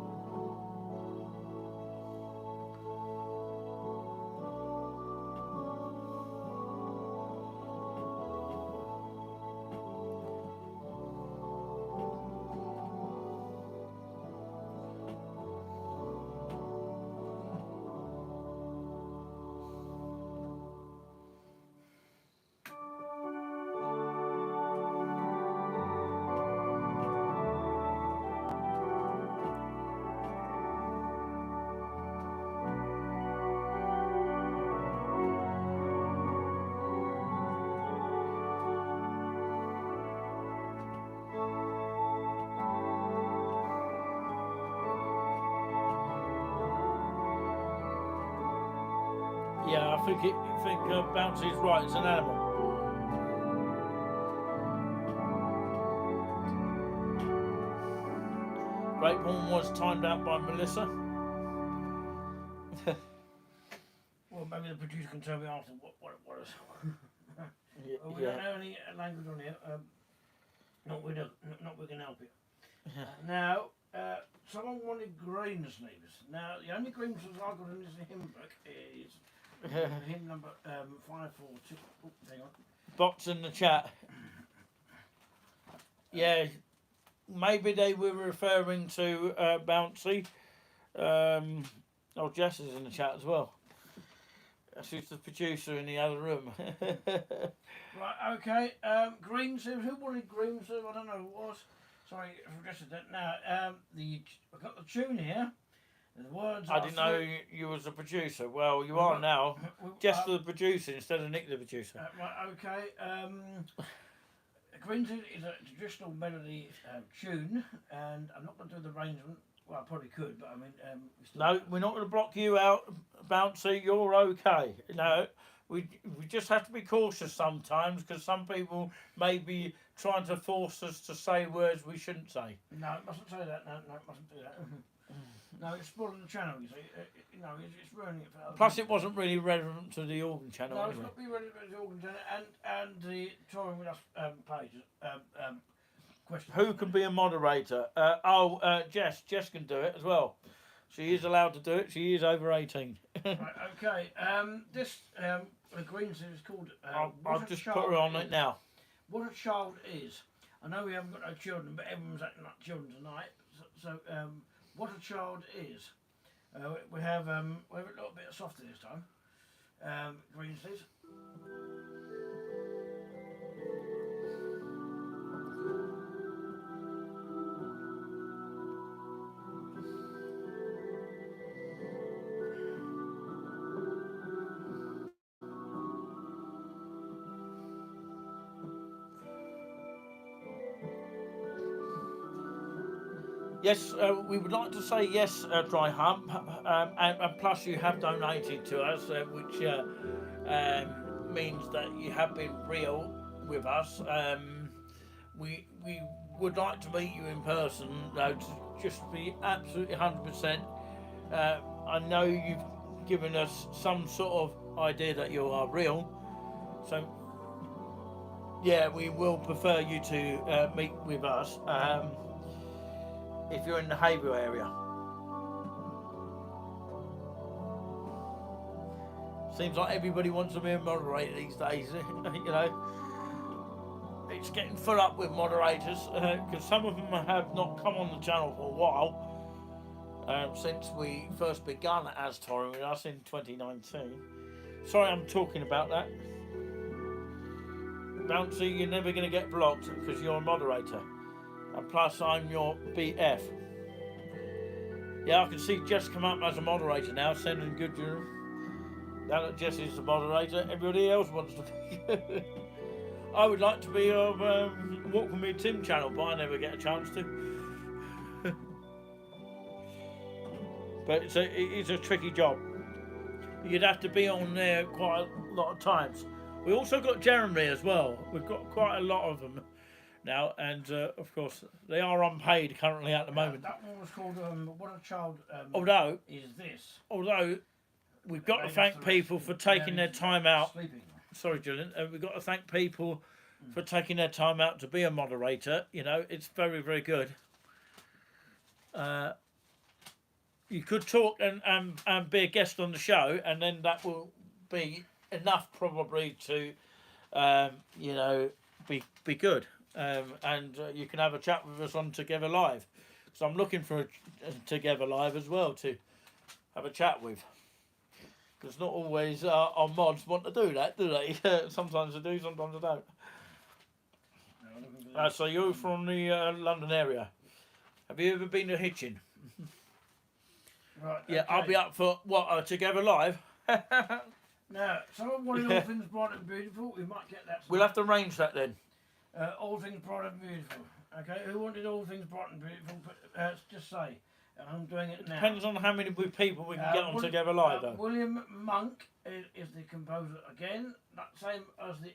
Yeah, I think Bouncy's right. It's an animal. Great One was timed out by Melissa. Well, maybe the producer can tell me after what is. We Yeah. don't have any language on here. Not we can help it. Now, someone wanted green sleeves. Now, the only green sleeves I've got in this hymn book is hymn number 542. Oh, hang on. Bots in the chat. Yeah, maybe they were referring to Bouncy. Jess is in the chat as well. She's the producer in the other room. Right, okay. Green sleeves. Who wanted green sleeves? I don't know who it was. Sorry, I've forgotten that. Now, I've got the tune here. The words. I didn't know you was a producer. Well, you are now. Just the producer instead of Nick the producer. Right, okay. Green sleeves is a traditional melody tune, and I'm not going to do the arrangement. Well, I probably could, but I mean... no, we're not going to block you out, Bouncy. You're okay. No, we just have to be cautious sometimes because some people may be trying to force us to say words we shouldn't say. No, it mustn't say that. No, it mustn't do that. No, it's spoiling the channel, you see. It's ruining it for other Plus, people. it wasn't really relevant to the organ channel. No, anyway. it's not be relevant to the organ channel and the touring with us page. Question. Who can be a moderator? Jess. Jess can do it as well. She is allowed to do it. She is over 18. Right, okay. This green sleeve is called. I'll just put her on it now. What a child is. I know we haven't got no children, but everyone's acting like children tonight. So what a child is. We have a little bit softer this time. Green sleeves. Yes, we would like to say yes, Dry Hump, and plus you have donated to us, which means that you have been real with us. We would like to meet you in person, though, to just be absolutely 100%. I know you've given us some sort of idea that you are real, so yeah, we will prefer you to meet with us. If you're in the Haverhill area. Seems like everybody wants to be a moderator these days, you know. It's getting full up with moderators because some of them have not come on the channel for a while since we first begun as touring with us in 2019. Sorry I'm talking about that. Bouncy, you're never going to get blocked because you're a moderator. And plus, I'm your BF. Yeah, I can see Jess come up as a moderator now, sending good. Now that Jess is the moderator, everybody else wants to be. I would like to be on Walk With Me Tim channel, but I never get a chance to. But it is a tricky job. You'd have to be on there quite a lot of times. We also got Jeremy as well. We've got quite a lot of them now, and of course they are unpaid currently at the moment. That one was called What a Child Is This. Although we've got to thank people for taking their time out. Sleeping. Sorry, Julian. We've got to thank people for taking their time out to be a moderator. You know, it's very, very good. You could talk and be a guest on the show, and then that will be enough probably to, you know, be good. And you can have a chat with us on Together Live. So I'm looking for a Together Live as well to have a chat with. Because not always our mods want to do that, do they? Sometimes they do, sometimes they don't. So you're from the London area. Have you ever been to Hitchin? Right, Yeah, okay. I'll be up for what, Together Live? Now, someone wanted All Things Bright and Beautiful. We might get that. We'll have to arrange that then. All Things Bright and Beautiful. Okay, who wanted All Things Bright and Beautiful? Just say. I'm doing it now. Depends on how many people we can get on Together Live, though. William Monk is the composer again. Same as the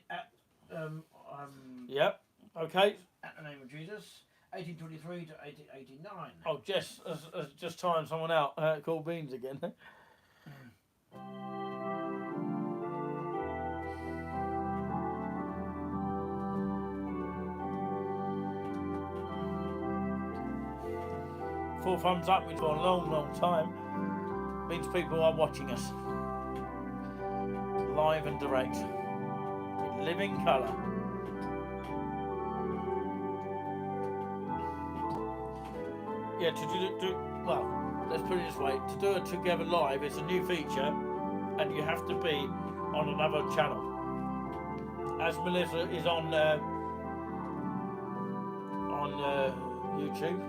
Yep. Okay. At the Name of Jesus. 1823 to 1889. Oh, Jess has just timed someone out. Called Beans again. Four thumbs up for a long, long time. Means people are watching us live and direct in living colour. Yeah, well, let's put it this way: to do it together live, it's a new feature, and you have to be on another channel. As Melissa is on YouTube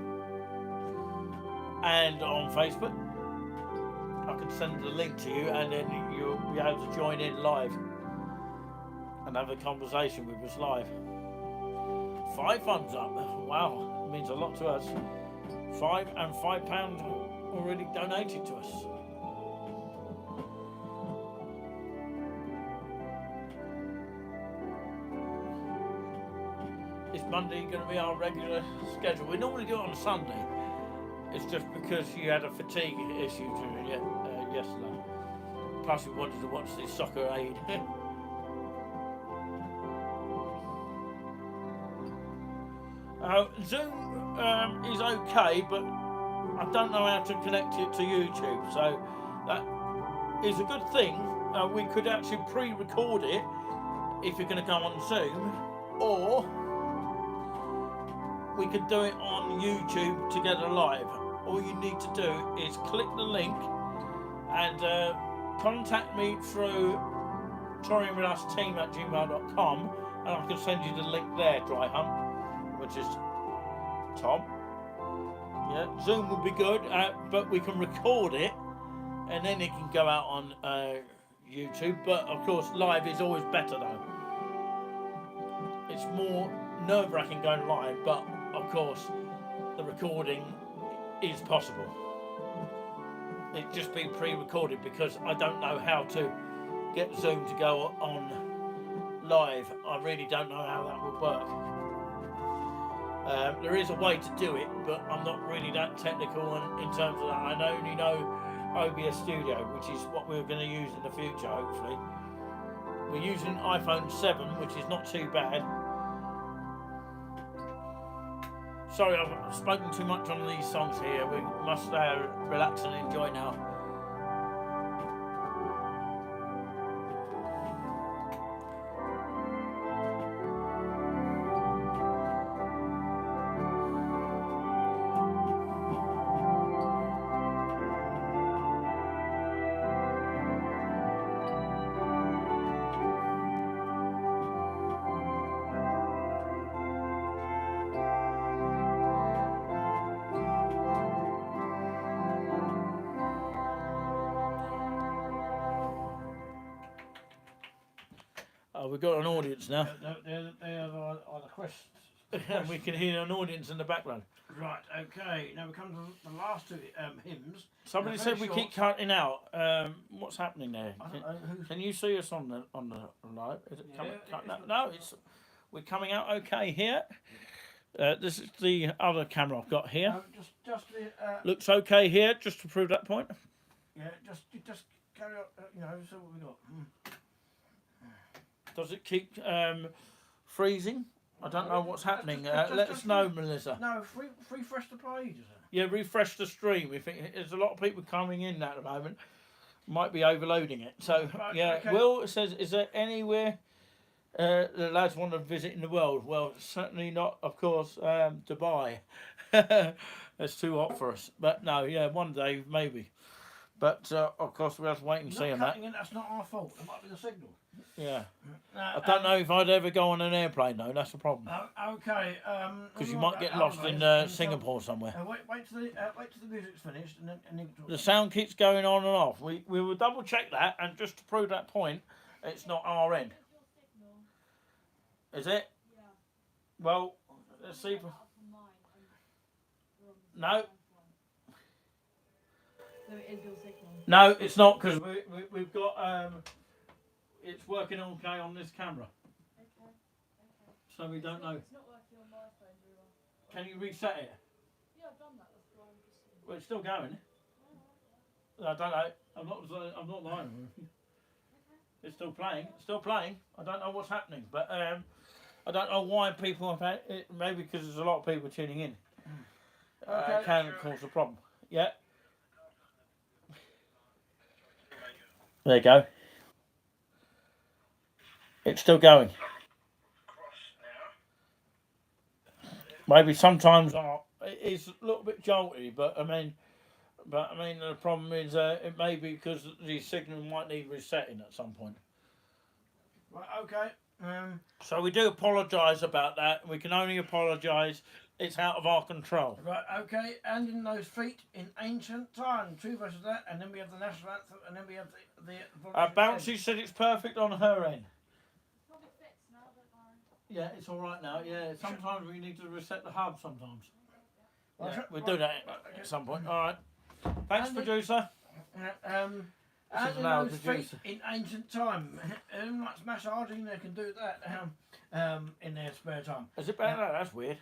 and on Facebook, I can send the link to you, and then you'll be able to join in live and have a conversation with us live. 5 thumbs up. Wow, it means a lot to us. £5 and £5 already donated to us. Is Monday going to be our regular schedule? We normally do it on Sunday. It's just because you had a fatigue issue yesterday. Plus we wanted to watch the Soccer Aid. Zoom is okay, but I don't know how to connect it to YouTube, so that is a good thing. We could actually pre-record it if you're going to go on Zoom, or we could do it on YouTube together live. All you need to do is click the link and contact me through touringwithUsteam@gmail.com, and I can send you the link there, Dry Hump, which is Tom. Yeah, Zoom would be good, but we can record it and then it can go out on YouTube. But of course, live is always better though. It's more nerve-wracking going live, but of course, the recording is possible. It just been pre-recorded because I don't know how to get Zoom to go on live. I really don't know how that would work. There is a way to do it, but I'm not really that technical in terms of that. I only know OBS Studio, which is what we're going to use in the future, hopefully. We're using iPhone 7, which is not too bad. Sorry, I've spoken too much on these songs here. We must relax and enjoy now. We've got an audience now. They are the questions. We can hear an audience in the background. Right, okay. Now we come to the last two hymns. Somebody said we keep cutting out. What's happening there? Can you see us on the live? Is it coming? No, we're coming out okay here. This is the other camera I've got here. Looks okay here, just to prove that point. Yeah, just carry on. So what we got. Does it keep freezing? I don't know what's happening. Let us know, Melissa. No, refresh the page, is it? Yeah, refresh the stream. We think there's a lot of people coming in at the moment. Might be overloading it. So, yeah. Okay. Will says, is there anywhere the lads want to visit in the world? Well, certainly not, of course, Dubai. It's too hot for us. But no, yeah, one day, maybe. But, of course, we'll have to wait and see on that. That's not our fault. It might be the signal. Yeah. I don't know if I'd ever go on an airplane, though. That's the problem. Okay. Because you might get lost in Singapore somewhere. Wait till the music's finished, and then the sound keeps going on and off. We will double check that, and just to prove that point, it's not our end. Is it? Yeah. Well, let's see. No. So it is your signal. No, it's not, because we've got it's working okay on this camera. Okay. So we don't know. It's not working on my phone very well. Can you reset it? Yeah, I've done that. That's why I'm just. Well, it's still going. I don't know. I'm not lying. It's still playing. It's still playing. I don't know what's happening, but I don't know why people have had it. Maybe because there's a lot of people tuning in. Okay. Can cause a problem. Yeah. There you go. It's still going. Maybe sometimes it's a little bit jolty, but I mean the problem is it may be because the signal might need resetting at some point. Right, okay. So we do apologise about that. We can only apologise. It's out of our control. Right, okay. And in those feet in ancient time. 2 verses that, and then we have the national anthem, and then we have the Bouncy said it's perfect on her end. Probably fixed now, don't worry. Yeah, it's all right now. Yeah, sometimes we need to reset the hub. Sometimes. Well, Yeah, we'll do that at some point. All right. Thanks, producer. And is in now those feet producer. in ancient time. Who likes massaging? They can do that in their spare time. Is it better? That's weird.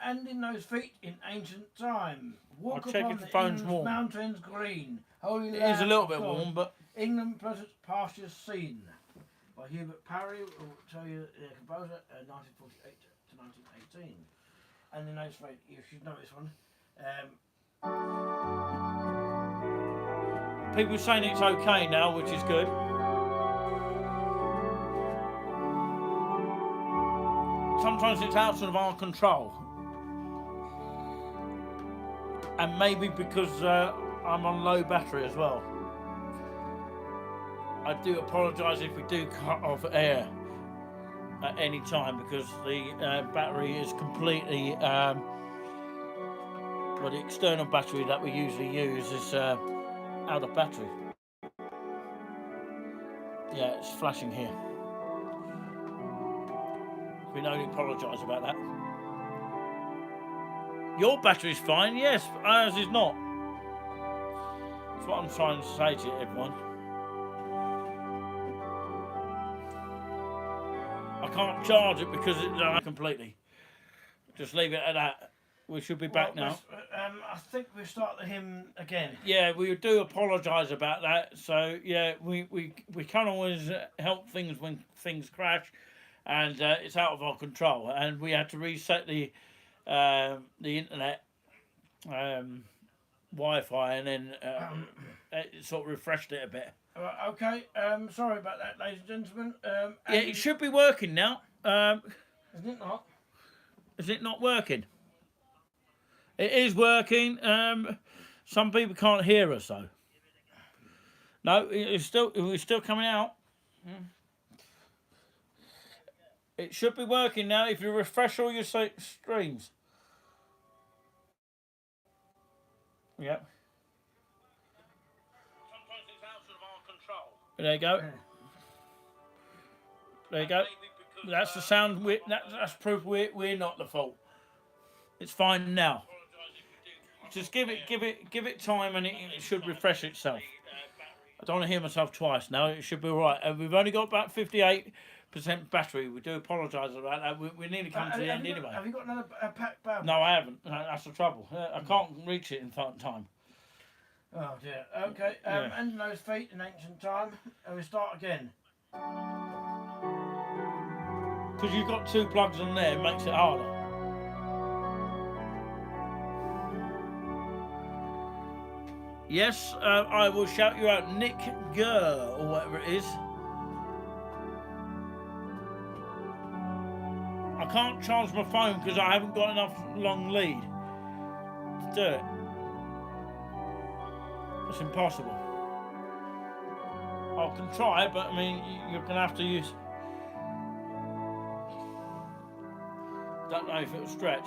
And in those feet in ancient time. Walk I'll check upon if the the phone's England's warm. mountains green. Holy It is land a little of bit God. warm, but England pleasant pastures seen. By Hubert Parry, will tell you the composer, 1948 to 1918. And in those feet, you should know this one. people are saying it's okay now, which is good. Sometimes it's out of our control. And maybe because I'm on low battery as well. I do apologise if we do cut off air at any time because the battery is completely, well, the external battery that we usually use is out of battery. Yeah, it's flashing here. We can only apologise about that. Your battery's fine, yes, ours is not. That's what I'm trying to say to everyone. I can't charge it because it's completely. Just leave it at that. We should be back now. I think we'll start the hymn again. Yeah, we do apologise about that. So yeah, we can't always help things when things crash, and it's out of our control. And we had to reset the internet Wi-Fi, and then it sort of refreshed it a bit. Okay, sorry about that, ladies and gentlemen. Yeah, it should be working now. Isn't it not? Is it not working? It is working. Some people can't hear us though. No, we're still coming out. It should be working now if you refresh all your streams. Yep. Sometimes it's out of our control. There you go. There you go. That's the sound. That's proof we're not the fault. It's fine now. Just give it time, and it should refresh itself. I don't want to hear myself twice now. It should be all right. We've only got about 58% battery. We do apologise about that. We need to come to the end anyway. Have you got another pack barrel? No, I haven't. That's the trouble. I can't reach it in time. Oh dear. Okay. And in those feet in ancient time, we start again. Because you've got 2 plugs on there, it makes it harder. Yes, I will shout you out, Nick Gurr, or whatever it is. I can't charge my phone because I haven't got enough long lead to do it. It's impossible. I can try, but I mean, you're going to have to use... Don't know if it'll stretch.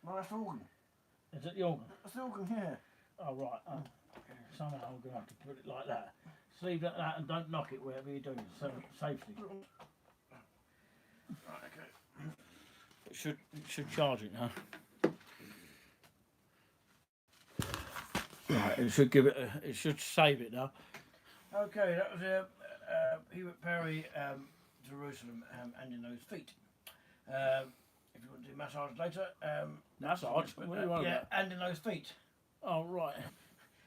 Well, that's the organ. Is it the organ? That's the organ here. Oh, right. Somehow I'm going to have to put it like that. Sleeve it like that and don't knock it wherever you're doing, so safely. Right, okay. It should charge it now. Right, it should give it. It should save it now. Okay, that was Hubert Perry, Jerusalem, and in those feet. If you want to do massage later, Massage? What do you want yeah, about? and in those feet. Oh, right.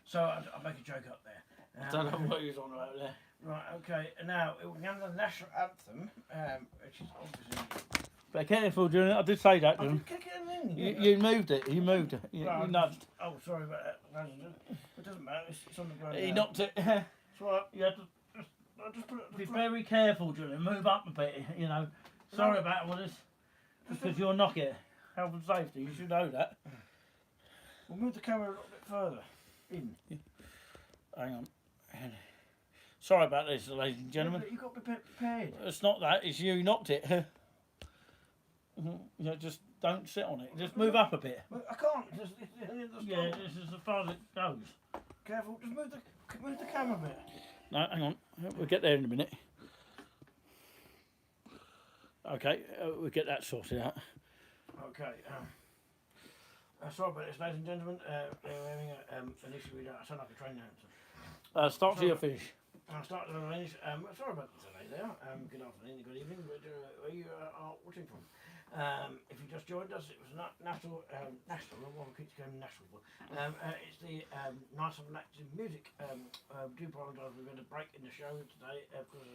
So I'll make a joke up there. I don't know what you're on about there. Right, okay. Now we have the national anthem, which is obviously. Be careful, Julian. I did say that, I Julian. did kick it in. You moved it. You moved it. You Right, nudged. Oh, sorry about that. It doesn't matter. It's on the ground. He now. knocked it. It's all right. You have to. I'll just put it. Be very careful, Julian. Move up a bit. You know. Sorry about all this. Because you'll knock it. Health and safety. You should know that. We'll move the camera a little bit further in. Hang on. Sorry about this, ladies and gentlemen. You've got to be prepared. It's not that. It's you knocked it. Yeah, just don't sit on it. Just move up a bit. Well, I can't. Yeah, this is as far as it goes. Careful. Just move the camera a bit. No, hang on. We'll get there in a minute. Okay, we'll get that sorted out. Okay. Sorry about this, ladies and gentlemen. We're having an issue with that. I sound like a train announcer. Start to your fish. I'll start to finish. Sorry about the delay there. Good afternoon, good evening, where you are watching from. If you just joined us, it was national. Well, it keeps going national. It's the nice and relaxing music. Do apologise, we've had a break in the show today because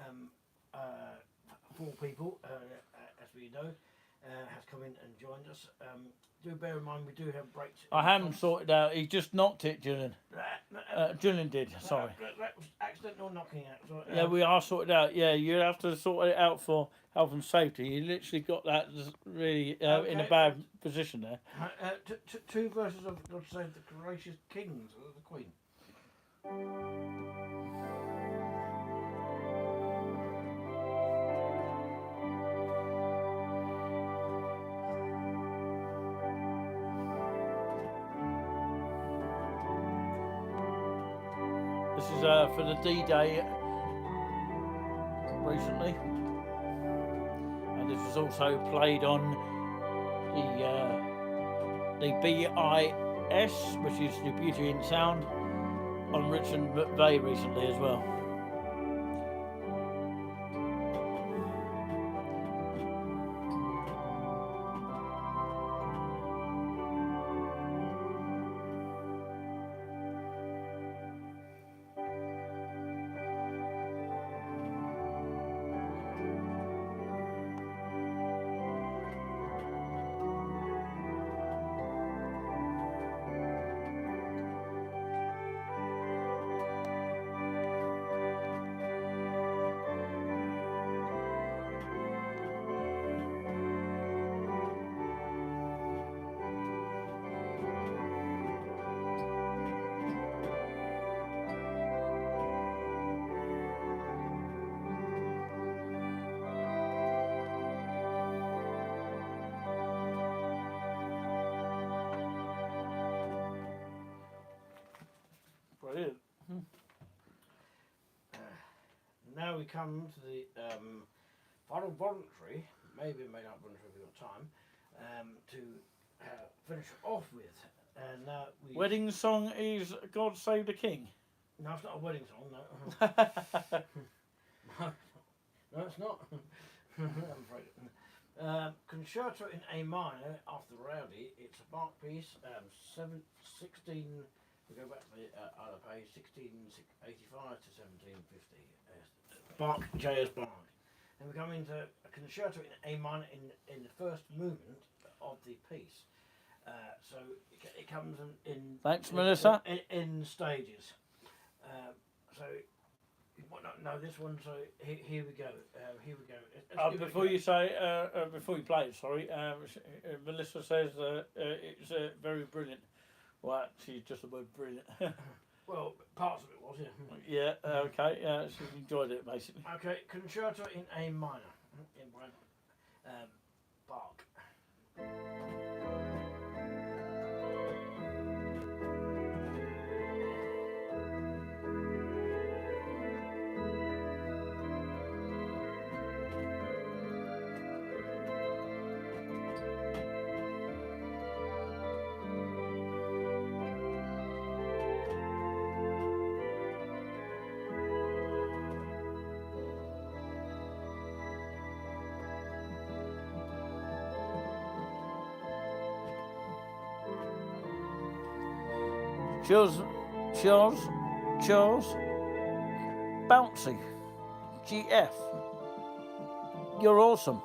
of 4 people, as we know, has come in and joined us. Do bear in mind we do have breaks. I haven't sorted out. He just knocked it, Julian. Julian did. Sorry. That was accidental knocking out. So, Yeah, we are sorted out. Yeah, you have to sort it out for health and safety. You literally got that really in a bad position there. 2 verses of God Save the Gracious Kings of the Queen. This is for the D-Day recently, and this was also played on the BIS, which is the Beauty in Sound, on Richmond Bay recently as well. Brilliant. Now we come to the final voluntary, maybe made up voluntary if we've got time, to finish off with. And we Wedding song is God Save the King. No, it's not a wedding song. No, no, it's not. I'm afraid. Concerto in A minor after Rowdy. It's a Bach piece. 16. We go back to the other page. 1685 to 1750. Bach, J.S. Bach. And we come into a concerto in A minor in the first movement of the piece. So it comes in Thanks, Melissa. In stages. So you might not know this one. So here we go. Here we go. Before you say, before you play it, sorry, Melissa says it's very brilliant. Well, actually, just the word brilliant. Well, parts of it was, Yeah, okay, yeah, she enjoyed it basically. Okay, concerto in A minor, in Bach. Chills, bouncy. GF. You're awesome.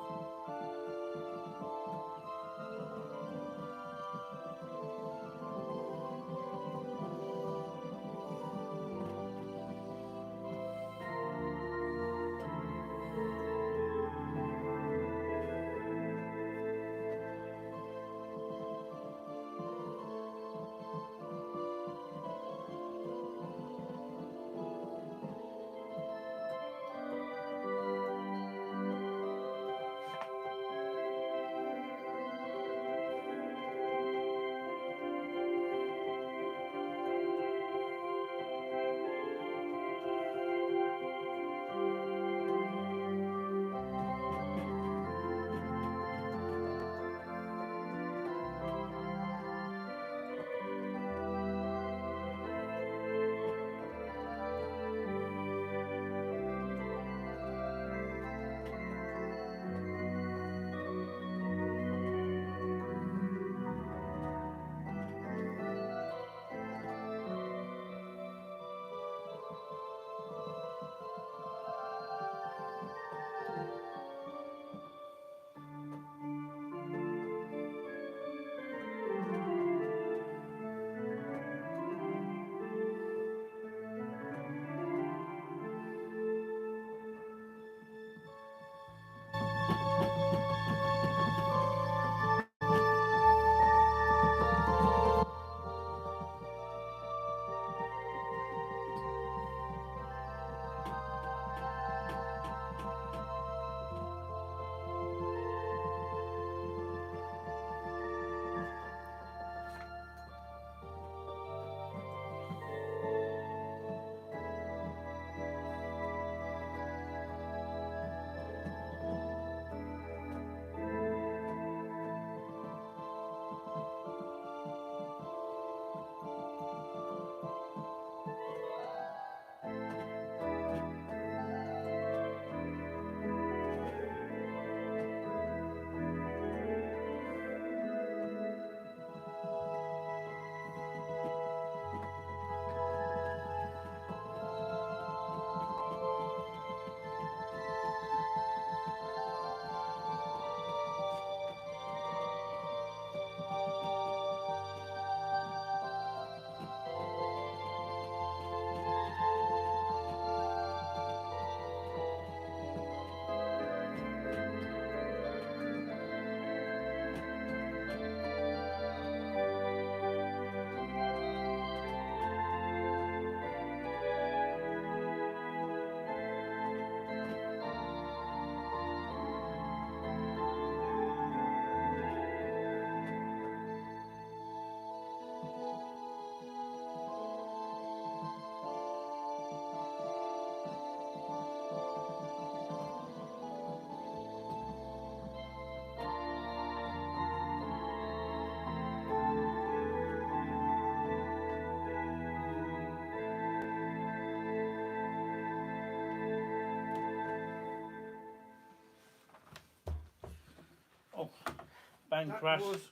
Bang That crash. was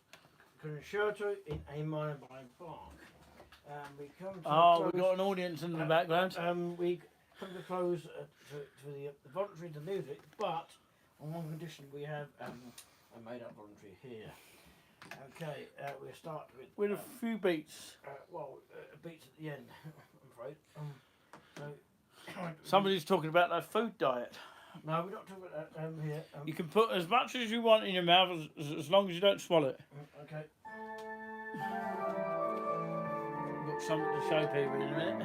Concerto in A minor by Bach. We come to Oh, close, we've got an audience in the background. we come to close to the voluntary to music, but on one condition we have a made up voluntary here. Okay, we'll start With a few beats. beats at the end, I'm afraid. Somebody's talking about their food diet. No, we're not talking about that here. You can put as much as you want in your mouth as long as you don't swallow it. Okay. We've got something to show people in a minute.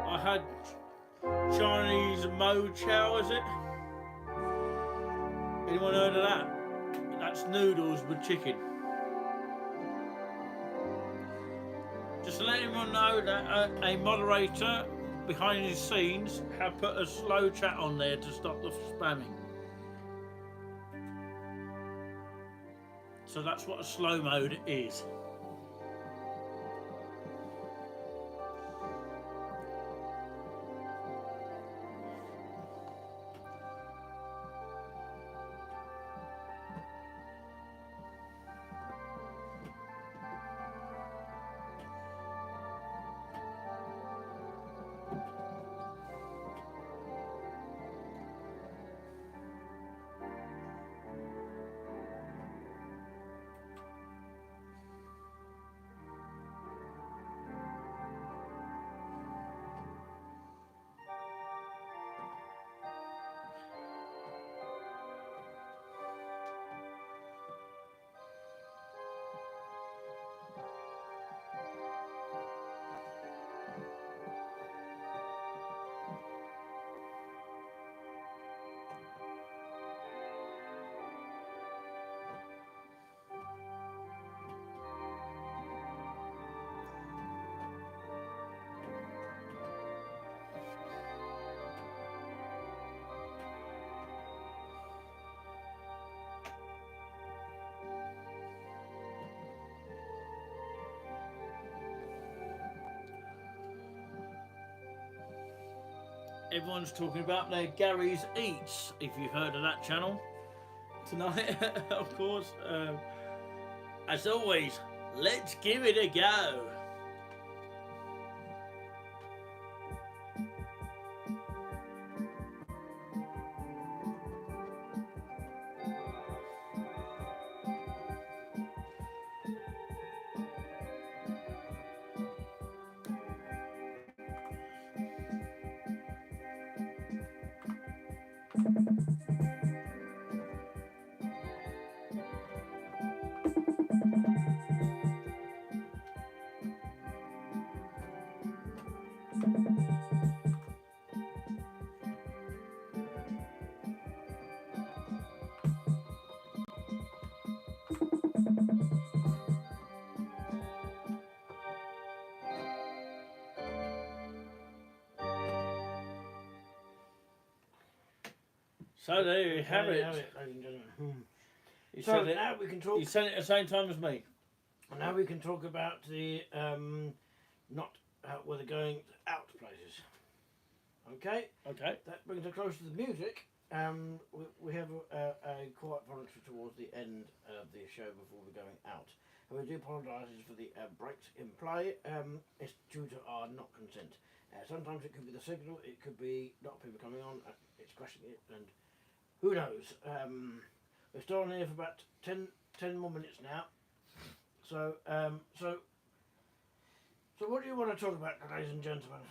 I had Chinese mo chow, is it? Anyone heard of that? That's noodles with chicken. Just to let everyone know that a moderator behind the scenes have put a slow chat on there to stop the spamming. So that's what a slow mode is. everyone's talking about their Gary's Eats, if you've heard of that channel. Tonight, of course, as always, let's give it a go. So there you have it. ladies and gentlemen. You So said it. now we can talk. You said it at the same time as me. Now we can talk about the not where they're going out places. Okay. Okay. That brings us close to the music. We have a quiet voluntary towards the end of the show before we're going out. And we do apologise for the breaks in play. It's due to our not consent. Sometimes it could be the signal, it could be not people coming on, it's crashing it, and who knows. We're still on here for about 10 more minutes now. So what do you want to talk about, ladies and gentlemen?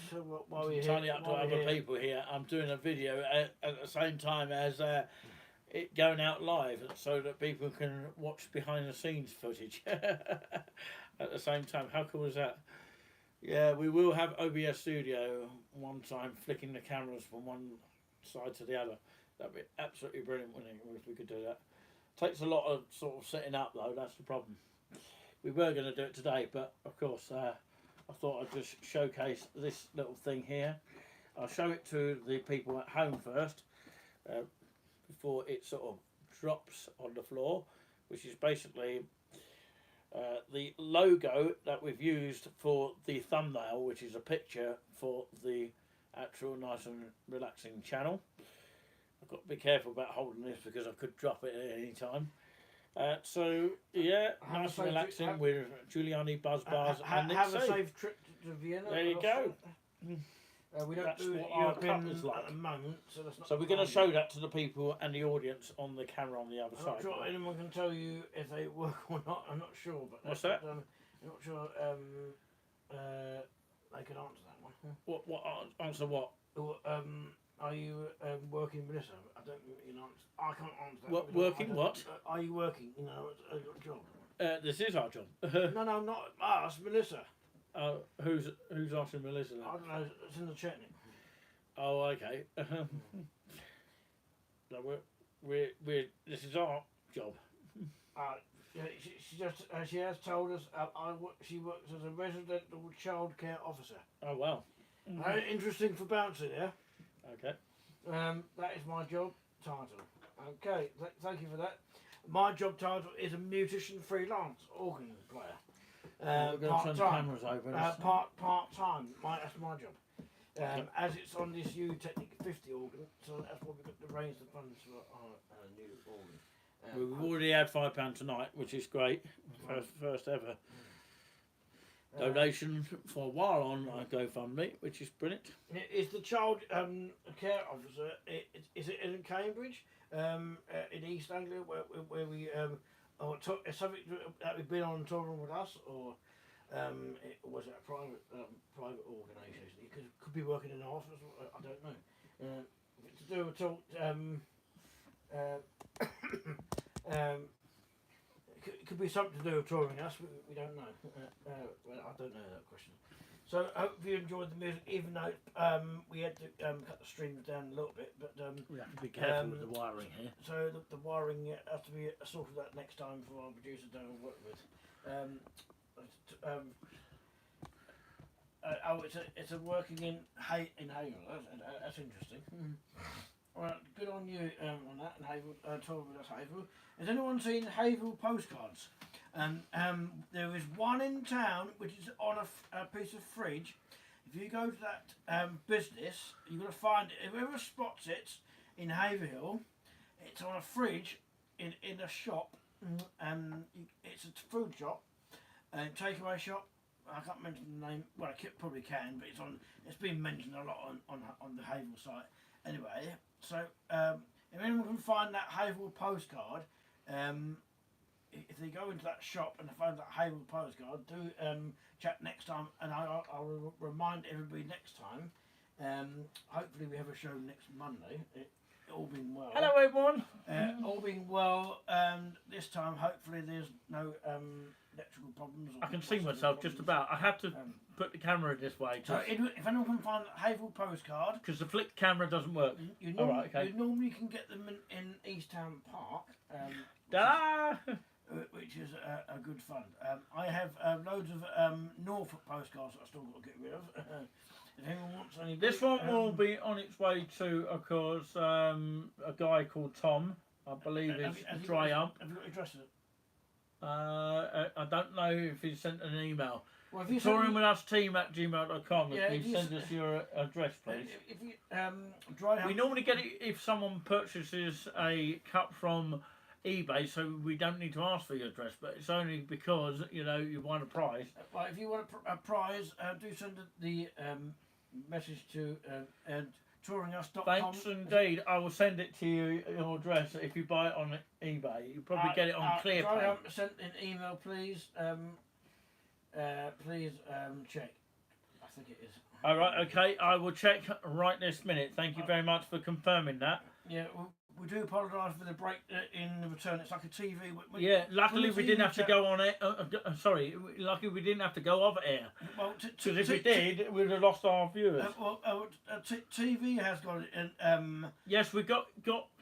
So while we're here, Tiny up to other people here. I'm doing a video at the same time as it going out live, so that people can watch behind the scenes footage at the same time. How cool is that? Yeah, we will have OBS Studio one time, flicking the cameras from one side to the other. That'd be absolutely brilliant, wouldn't it, if we could do that. Takes a lot of sort of setting up though. That's the problem. We were going to do it today, but of course. I thought I'd just showcase this little thing here. I'll show it to the people at home first, before it sort of drops on the floor, which is basically the logo that we've used for the thumbnail, which is a picture for the actual Nice and Relaxing channel. I've got to be careful about holding this because I could drop it at any time. So yeah, Nice and Relaxing with Juliani, Buzz Bars, and Nick have C. a safe trip to Vienna. There you go. We don't That's do what our European cup is like. at the moment, so that's not. So we're going to show that to the people and the audience on the camera on the other I'm side. not sure anyone can tell you if they work or not. I'm not sure, but What's that? I'm not sure. They can answer that one. What answer what? Are you working, Melissa? I don't. You know, I can't answer that. What, working what? Are you working? You know, at your job. This is our job. No, not us, Melissa. Who's asking Melissa then? I don't know. It's in the chat. Oh, okay. No, we're this is our job. Yeah, she has told us she works as a residential childcare officer. Oh wow. Very interesting for bouncer there. Okay. That is my job title. Okay, thank you for that. My job title is a musician freelance organ player. We're going to turn the cameras over. Part time. That's my job. As it's on this U Technic 50 organ, so that's why we've got to raise the funds for our new organ. We've already had £5 tonight, which is great. First ever donation for a while on GoFundMe, which is brilliant. Is the child care officer? Is it in Cambridge, in East Anglia, where we is something that we've been on touring with us, or was it a private organisation? It could be working in an office. I don't know. To do with it could be something to do with touring us. We don't know. Well, I don't know that question. So I hope you enjoyed the music, even though we had to cut the strings down a little bit. But we have to be careful with the wiring here. So the wiring has to be sorted out next time for our producer to work with. It's a working in Havel. That's interesting. Well, good on you on that, and Havel, told with us Havel. Has anyone seen Havel postcards? There is one in town which is on a piece of fridge. If you go to that business, you're going to find it. Whoever spots it in Haverhill, it's on a fridge in a shop, and it's a food shop and takeaway shop. I can't mention the name. Well, I probably can, but it's on. It's been mentioned a lot on the Haverhill site. Anyway, so if anyone can find that Haverhill postcard, if they go into that shop and they find that Haverhill postcard, do chat next time, and I'll remind everybody next time. Hopefully, we have a show next Monday. All being well. Hello, everyone. All being well, and this time hopefully there's no electrical problems. Or I can see myself just about. I have to put the camera this way. So if anyone can find a Haverhill postcard, because the flick camera doesn't work. You normally can get them in East Town Park, which is a good fun. I have loads of Norfolk postcards that I still got to get rid of. If anyone wants any, This one will be on its way to, of course, a guy called Tom. I believe is dry up. Have you got address it? I don't know if he sent an email. Well, if you touringwithUsteam@gmail.com. Yeah, Please send us your address, please. If you dry We normally get it if someone purchases a cup from eBay, so we don't need to ask for your address, but it's only because you won a prize. Well, if you want a prize, do send the message to touringus.com. Thanks indeed. I will send it to you your address if you buy it on eBay. You probably get it on ClearPay. Send an email, please. Please check. I think it is. All right. Okay. I will check right this minute. Thank you very much for confirming that. Yeah. We do apologise for the break in the return. It's like a TV. Luckily we didn't have to go on it. Sorry, luckily we didn't have to go off air. Well, because if we did, we'd have lost our viewers. TV has got it. And, yes, we got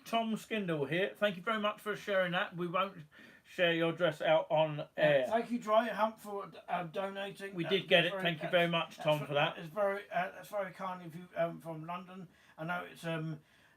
Tom Skindle here. Thank you very much for sharing that. We won't share your address out on air. Thank you, Dry Hump, for donating. We did get it. Thank you very much, Tom, for that. It's that's very kind of you from London. I know it's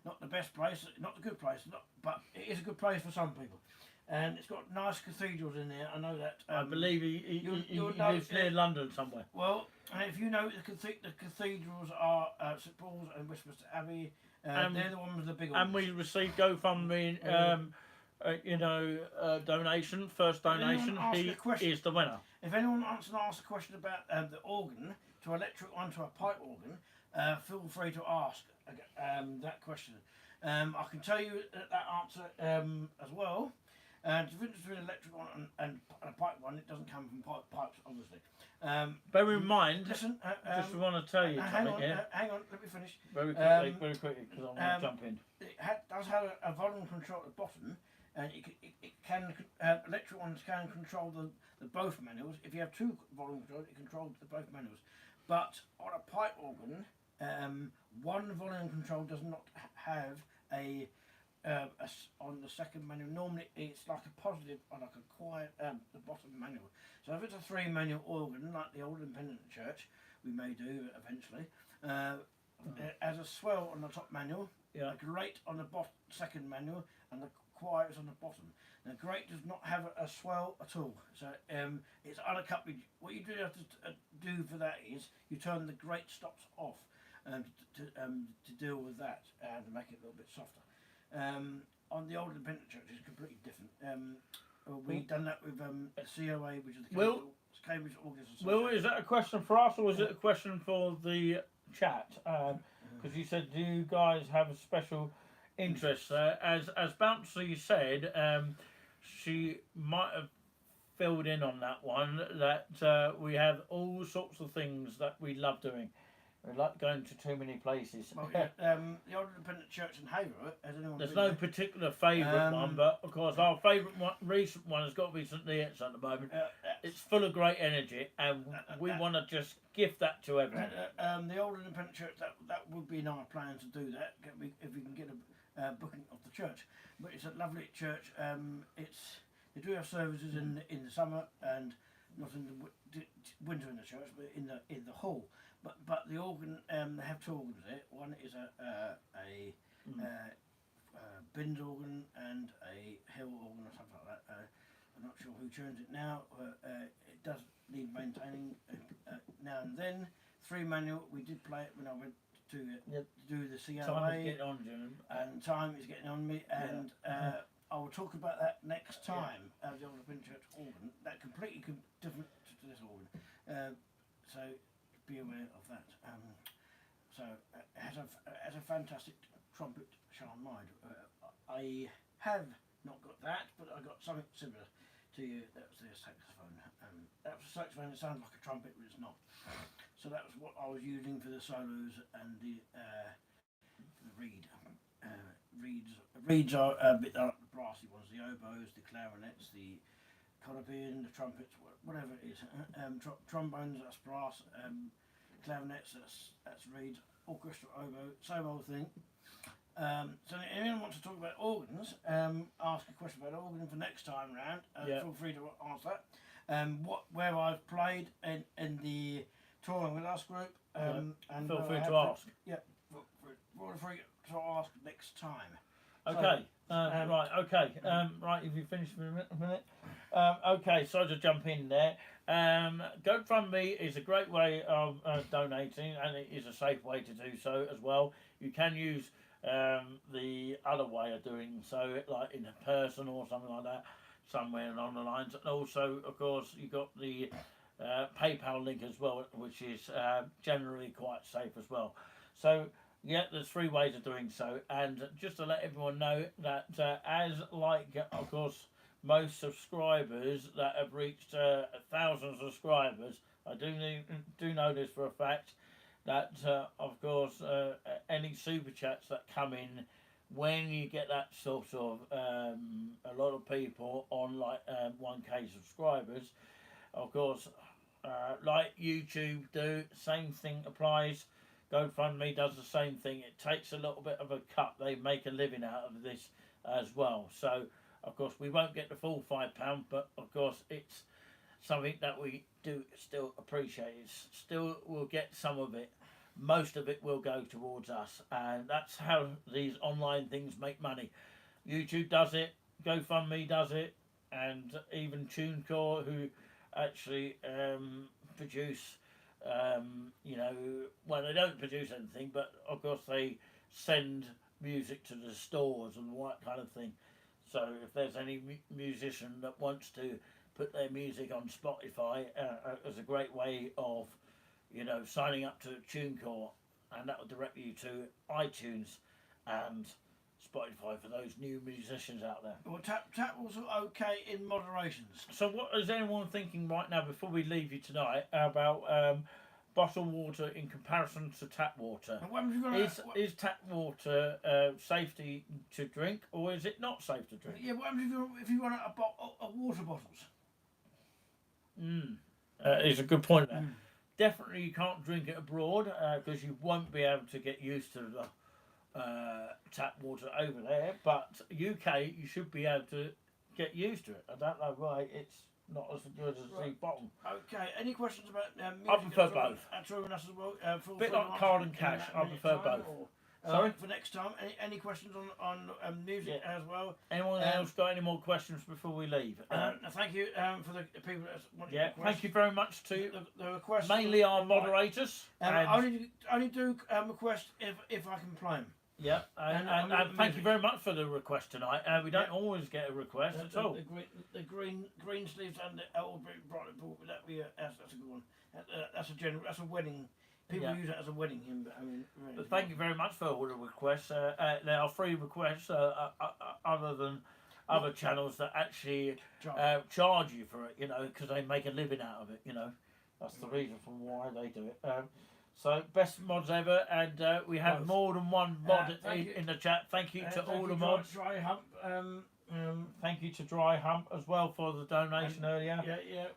not the best place, not the good place, but it is a good place for some people. And it's got nice cathedrals in there. I know that. I believe he lives near London somewhere. Well, if you know the cathedrals are St Paul's and Westminster Abbey, they're the ones with the big ones. And we received GoFundMe, donation, first donation. He is the winner. If anyone wants to ask a question about the organ, to electric one to a pipe organ, feel free to ask that question. I can tell you that answer as well. The difference between an electric one and a pipe one, it doesn't come from pipes, obviously. Bear in mind, listen, just want to tell you something here. Hang on, let me finish. Very quickly, because I'm going to jump in. It does have a volume control at the bottom, and it can electric ones can control the both manuals. If you have two volume controls, it controls the both manuals. But on a pipe organ, one volume control does not have on the second manual. Normally it's like a positive or like a quiet the bottom manual. So if it's a 3-manual organ like the old independent church, we may do eventually, as a swell on the top manual, a grate on the second manual, and the quiet is on the bottom. The grate does not have a swell at all, so it's uncoupled. What you do have to do for that is you turn the grate stops off to deal with that and to make it a little bit softer. On the old independent church, it's completely different. We've done that with COA, which is the Cambridge August Association. Will, is that a question for us or is it a question for the chat? Because you said, do you guys have a special interest? As Bouncy said, she might have filled in on that one, that we have all sorts of things that we love doing. We like going to too many places. Well, the old independent church in Haverhill, has anyone There's been no there? particular favourite one, but of course our favourite one, recent one has got to be St Neots at the moment. It's full of great energy, and we want to just gift that to everyone. The old independent church, that would be in our plan to do that, if we can get a booking of the church. But it's a lovely church. They do have services in the summer and not in the winter in the church, but in the hall. But the organ, they have two organs there. One is a Binns organ and a Hill organ or something like that. I'm not sure who turns it now. It does need maintaining now and then, 3 manual. We did play it when I went to Yep. do the Time is CLA, getting on, June. and time is getting on me. And I will talk about that next time. The old Church organ, that completely different to this organ. So be aware of that. So it has a fantastic trumpet charm mind. I have not got that, but I got something similar to you. That was the saxophone. That was a saxophone. It sounds like a trumpet, but it's not. So that was what I was using for the solos and the reed. Reeds are a bit the brassy ones. The oboes, the clarinets, the cordobian, the trumpets, whatever it is. Trombones, that's brass. Clarinets, that's reeds. Orchestra, oboe, same old thing. So if anyone wants to talk about organs, ask a question about organ for next time round. Feel free to answer that. Where I've played in the touring with us group. And feel free to ask. Feel free to ask next time. Okay. Right. Okay. Right. If you finish for a minute. Okay. Sorry to jump in there. GoFundMe is a great way of donating, and it is a safe way to do so as well. You can use the other way of doing so, like in person or something like that, somewhere along the lines. And also, of course, you got the PayPal link as well, which is generally quite safe as well. So yeah, there's 3 ways of doing so. And just to let everyone know that as like, of course, most subscribers that have reached 1,000 subscribers, I do know this for a fact, that of course any super chats that come in, when you get that sort of a lot of people on like 1K subscribers, of course, like YouTube do, same thing applies. GoFundMe does the same thing. It takes a little bit of a cut. They make a living out of this as well. So of course we won't get the full £5, but of course it's something that we do still appreciate. It's still, we'll get some of it. Most of it will go towards us, and that's how these online things make money. YouTube does it, GoFundMe does it, and even TuneCore, who actually produce, well, they don't produce anything, but of course they send music to the stores and all that kind of thing. So if there's any musician that wants to put their music on Spotify, as a great way of, signing up to TuneCore, and that will direct you to iTunes and Spotify for those new musicians out there. Well, tap was okay in moderations. So what is anyone thinking right now, before we leave you tonight, about bottled water in comparison to tap water? Is tap water safety to drink, or is it not safe to drink? Yeah, what happens if you run out of water bottles? It's a good point there. Definitely you can't drink it abroad, because you won't be able to get used to the tap water over there. But UK, you should be able to get used to it. I don't know why it's not as good as the bottom. Okay, any questions about music? I prefer both. A bit like card and cash, I prefer both. Sorry? For next time, any questions on music as well? Anyone else got any more questions before we leave? Thank you for the people that want to thank you very much to the requests. Mainly our moderators. I only do request if I can play them. Yeah, and thank you very much for the request tonight. We don't always get a request at all. The green sleeves and the old bright ball, that's a good one. That's a wedding. People use it as a wedding hymn, but I mean. Really, but thank you very much for all the requests. There are free requests, other than other channels that actually charge you for it, because they make a living out of it. That's the reason for why they do it. So best mods ever, and we had more than one mod in the chat. Thank you to all the mods. Dry Hump. Thank you to Dry Hump as well for the donation earlier.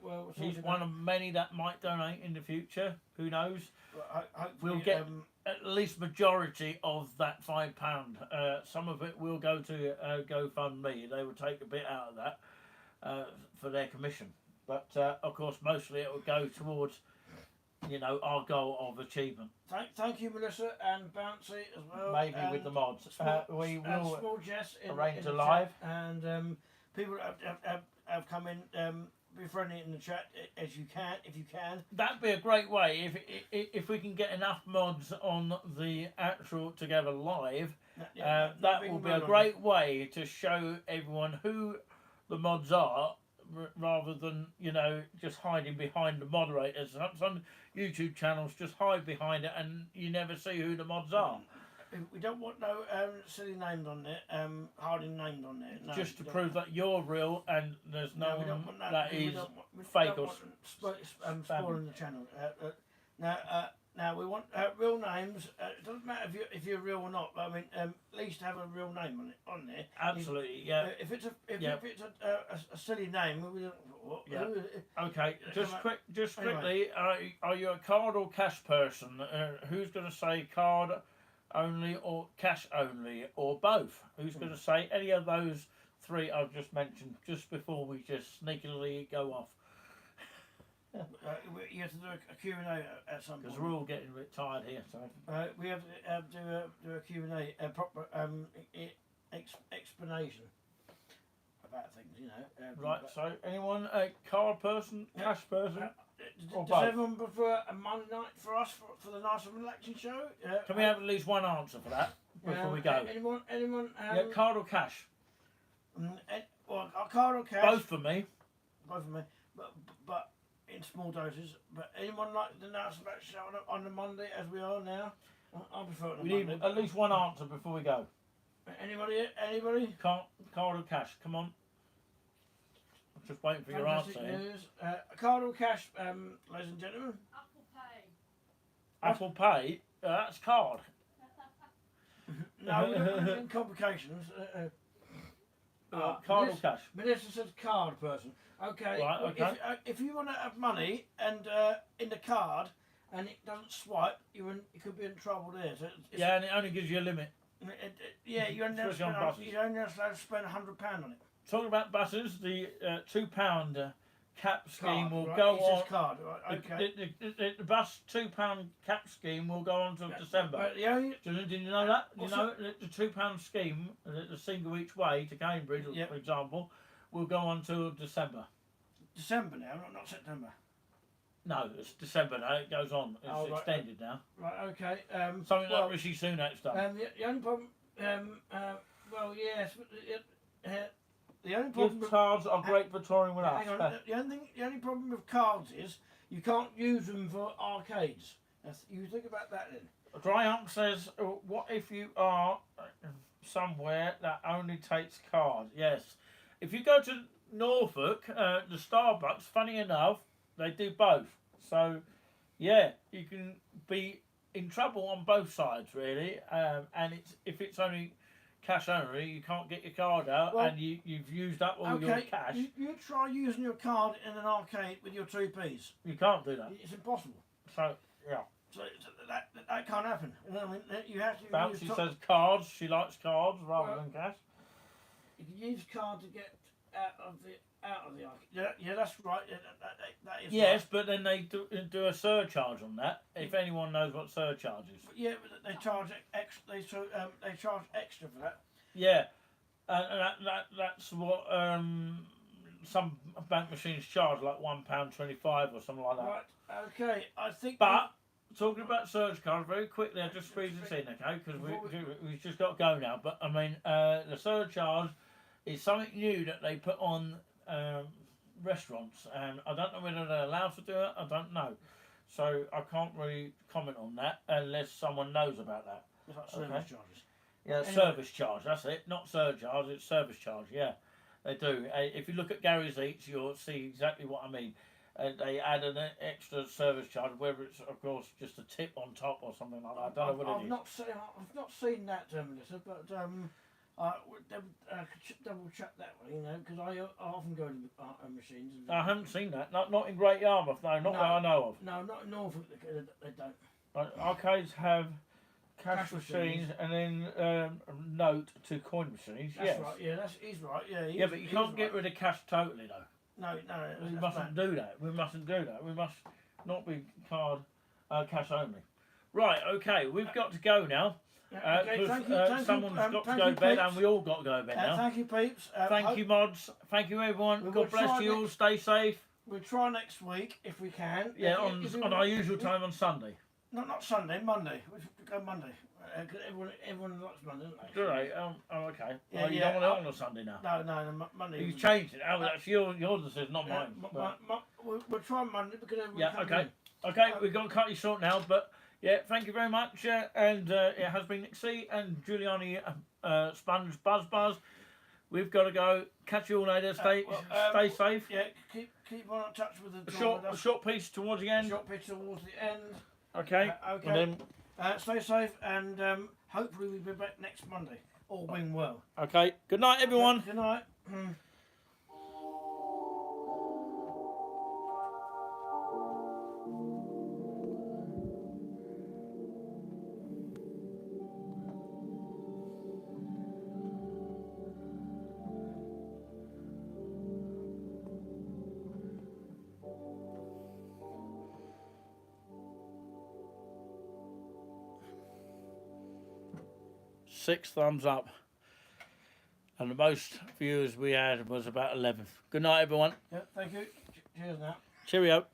Well, he's one of many that might donate in the future. Who knows? We'll get at least majority of that £5. Some of it will go to GoFundMe. They will take a bit out of that for their commission, but of course mostly it will go towards our goal of achievement. Thank you, Melissa and Bouncy as well. Maybe with the mods. We will Small Jess arrange a live. And people have come in be friendly in the chat as you can, if you can. That'd be a great way if we can get enough mods on the actual Together Live. That will be a great way to show everyone who the mods are, rather than just hiding behind the moderators. Some YouTube channels just hide behind it, and you never see who the mods are. We don't want no silly names on there, hiding names on there. No, just to prove that you're real and there's no we don't one want that. that We is don't fake or want spoiling the channel. Now we want real names. It doesn't matter if you're real or not. But I mean, at least have a real name on there. Absolutely, yeah. If it's a silly name, we don't. Okay, just quickly, are you a card or cash person? Who's going to say card only or cash only or both? Who's going to say any of those three I've just mentioned just before we just sneakily go off? You have to do a Q&A at some point. Because we're all getting a bit tired here, so we have to do a Q&A, a proper explanation about things, right, so anyone a card person, cash person? Does everyone prefer a Monday night for us for the nice and relaxing show? Can we have at least one answer for that before we go? Anyone? Card or cash? Well, card or cash? Both for me. Both for me, but in small doses. But anyone like the nice and relaxing show on the Monday as we are now? I prefer it on We Monday. need at least one answer before we go. Anybody? Card or cash? Come on. I'm just waiting for your answer. News. Card or cash, ladies and gentlemen? Apple Pay. Apple Pay? That's card. No, we don't have any complications. Card or cash? Melissa says card person. Okay. Right, okay. If you want to have money and in the card and it doesn't swipe, you could be in trouble there. So Yeah, and it only gives you a limit. You only have to spend £100 on it. Talking about buses, the £2 cap scheme Card, will right, go it says on. Card, right, okay. The bus £2 cap scheme will go on until December. But the only, Did you know that? You know the £2 scheme, the single each way to Cambridge, for example, will go on till December. December now, not September. No, it's December now. It goes on. It's extended now. Right, okay. Something like Rishi Sunak's done. The only problem, well, yes, the only problem. Gift cards are great for touring with us. Hang on. The only problem with cards is you can't use them for arcades. You think about that then. Dry Hump says, what if you are somewhere that only takes cards? Yes. If you go to Norfolk, the Starbucks, funny enough, they do both. So, yeah, you can be in trouble on both sides, really. And if it's only cash only, you can't get your card out, and you've used up all your cash. You try using your card in an arcade with your 2p's. You can't do that. It's impossible. So, yeah. So that can't happen. You know what I mean? You have to Bouncy use says cards. She likes cards rather than cash. You can use card to get out of the arcade. Yeah, that's right. That is. Yes, right. but then they do a surcharge on that. If anyone knows what surcharge is. Yeah, but they charge extra. They charge extra for that. Yeah, and that's what some bank machines charge, like £1.25 or something like that. Right. Okay. I think. But talking about surge cards, very quickly, I'll just squeeze this in, okay? Because we've just got to go now. But I mean, the surcharge is something new that they put on restaurants, and I don't know whether they're allowed to do it. I don't know, so I can't really comment on that unless someone knows about that. It's like service charges. Yeah, anyway. Service charge. That's it. Not surcharge. It's service charge. Yeah, they do. If you look at Gary's Eats, you'll see exactly what I mean. They add an extra service charge, whether it's of course just a tip on top or something like that. I don't know what it is. I've not seen that, Melissa, but double check that one, you know, because I often go to machines. I haven't seen that. Not in Great Yarmouth, no, not that I know of. No, not in Norfolk. They don't. Arcades have cash machines and then note to coin machines. That's right. Yeah, he's right. Yeah. Yeah, but you can't get rid of cash totally though. No. We mustn't do that. We mustn't do that. We must not be cash only. Right, okay, we've got to go now. Okay, 'Cause, thank you, someone's got to thank go you, to bed, peeps. and we all got to go to bed now. Thank you, peeps. Thank you, mods. Thank you, everyone. We will God bless try you all. next- Stay safe. We'll try next week if we can. Yeah, If you on our usual time on Sunday. Not Sunday, Monday. We should go Monday. 'Cause everyone likes Monday, don't they? Do they? Oh, okay. Yeah, You yeah, don't want it on a Sunday now. No, Monday. You've changed it. Oh, that's your decision, not mine. But- We'll try Monday because everyone yeah, comes okay. in. Okay, we've got to cut you short now, but yeah, thank you very much. And it has been Nick C and Juliani Sponge Buzz. We've got to go. Catch you all later. Stay safe. Yeah, keep on in touch with the A short piece towards the end. Short pitch towards the end. Okay. Okay. And then, Stay safe and hopefully we'll be back next Monday. All being well. okay. Good night, everyone. Good night. Six thumbs up. And the most viewers we had was about 11. Good night, everyone. Yeah, thank you. Cheers now. Cheerio.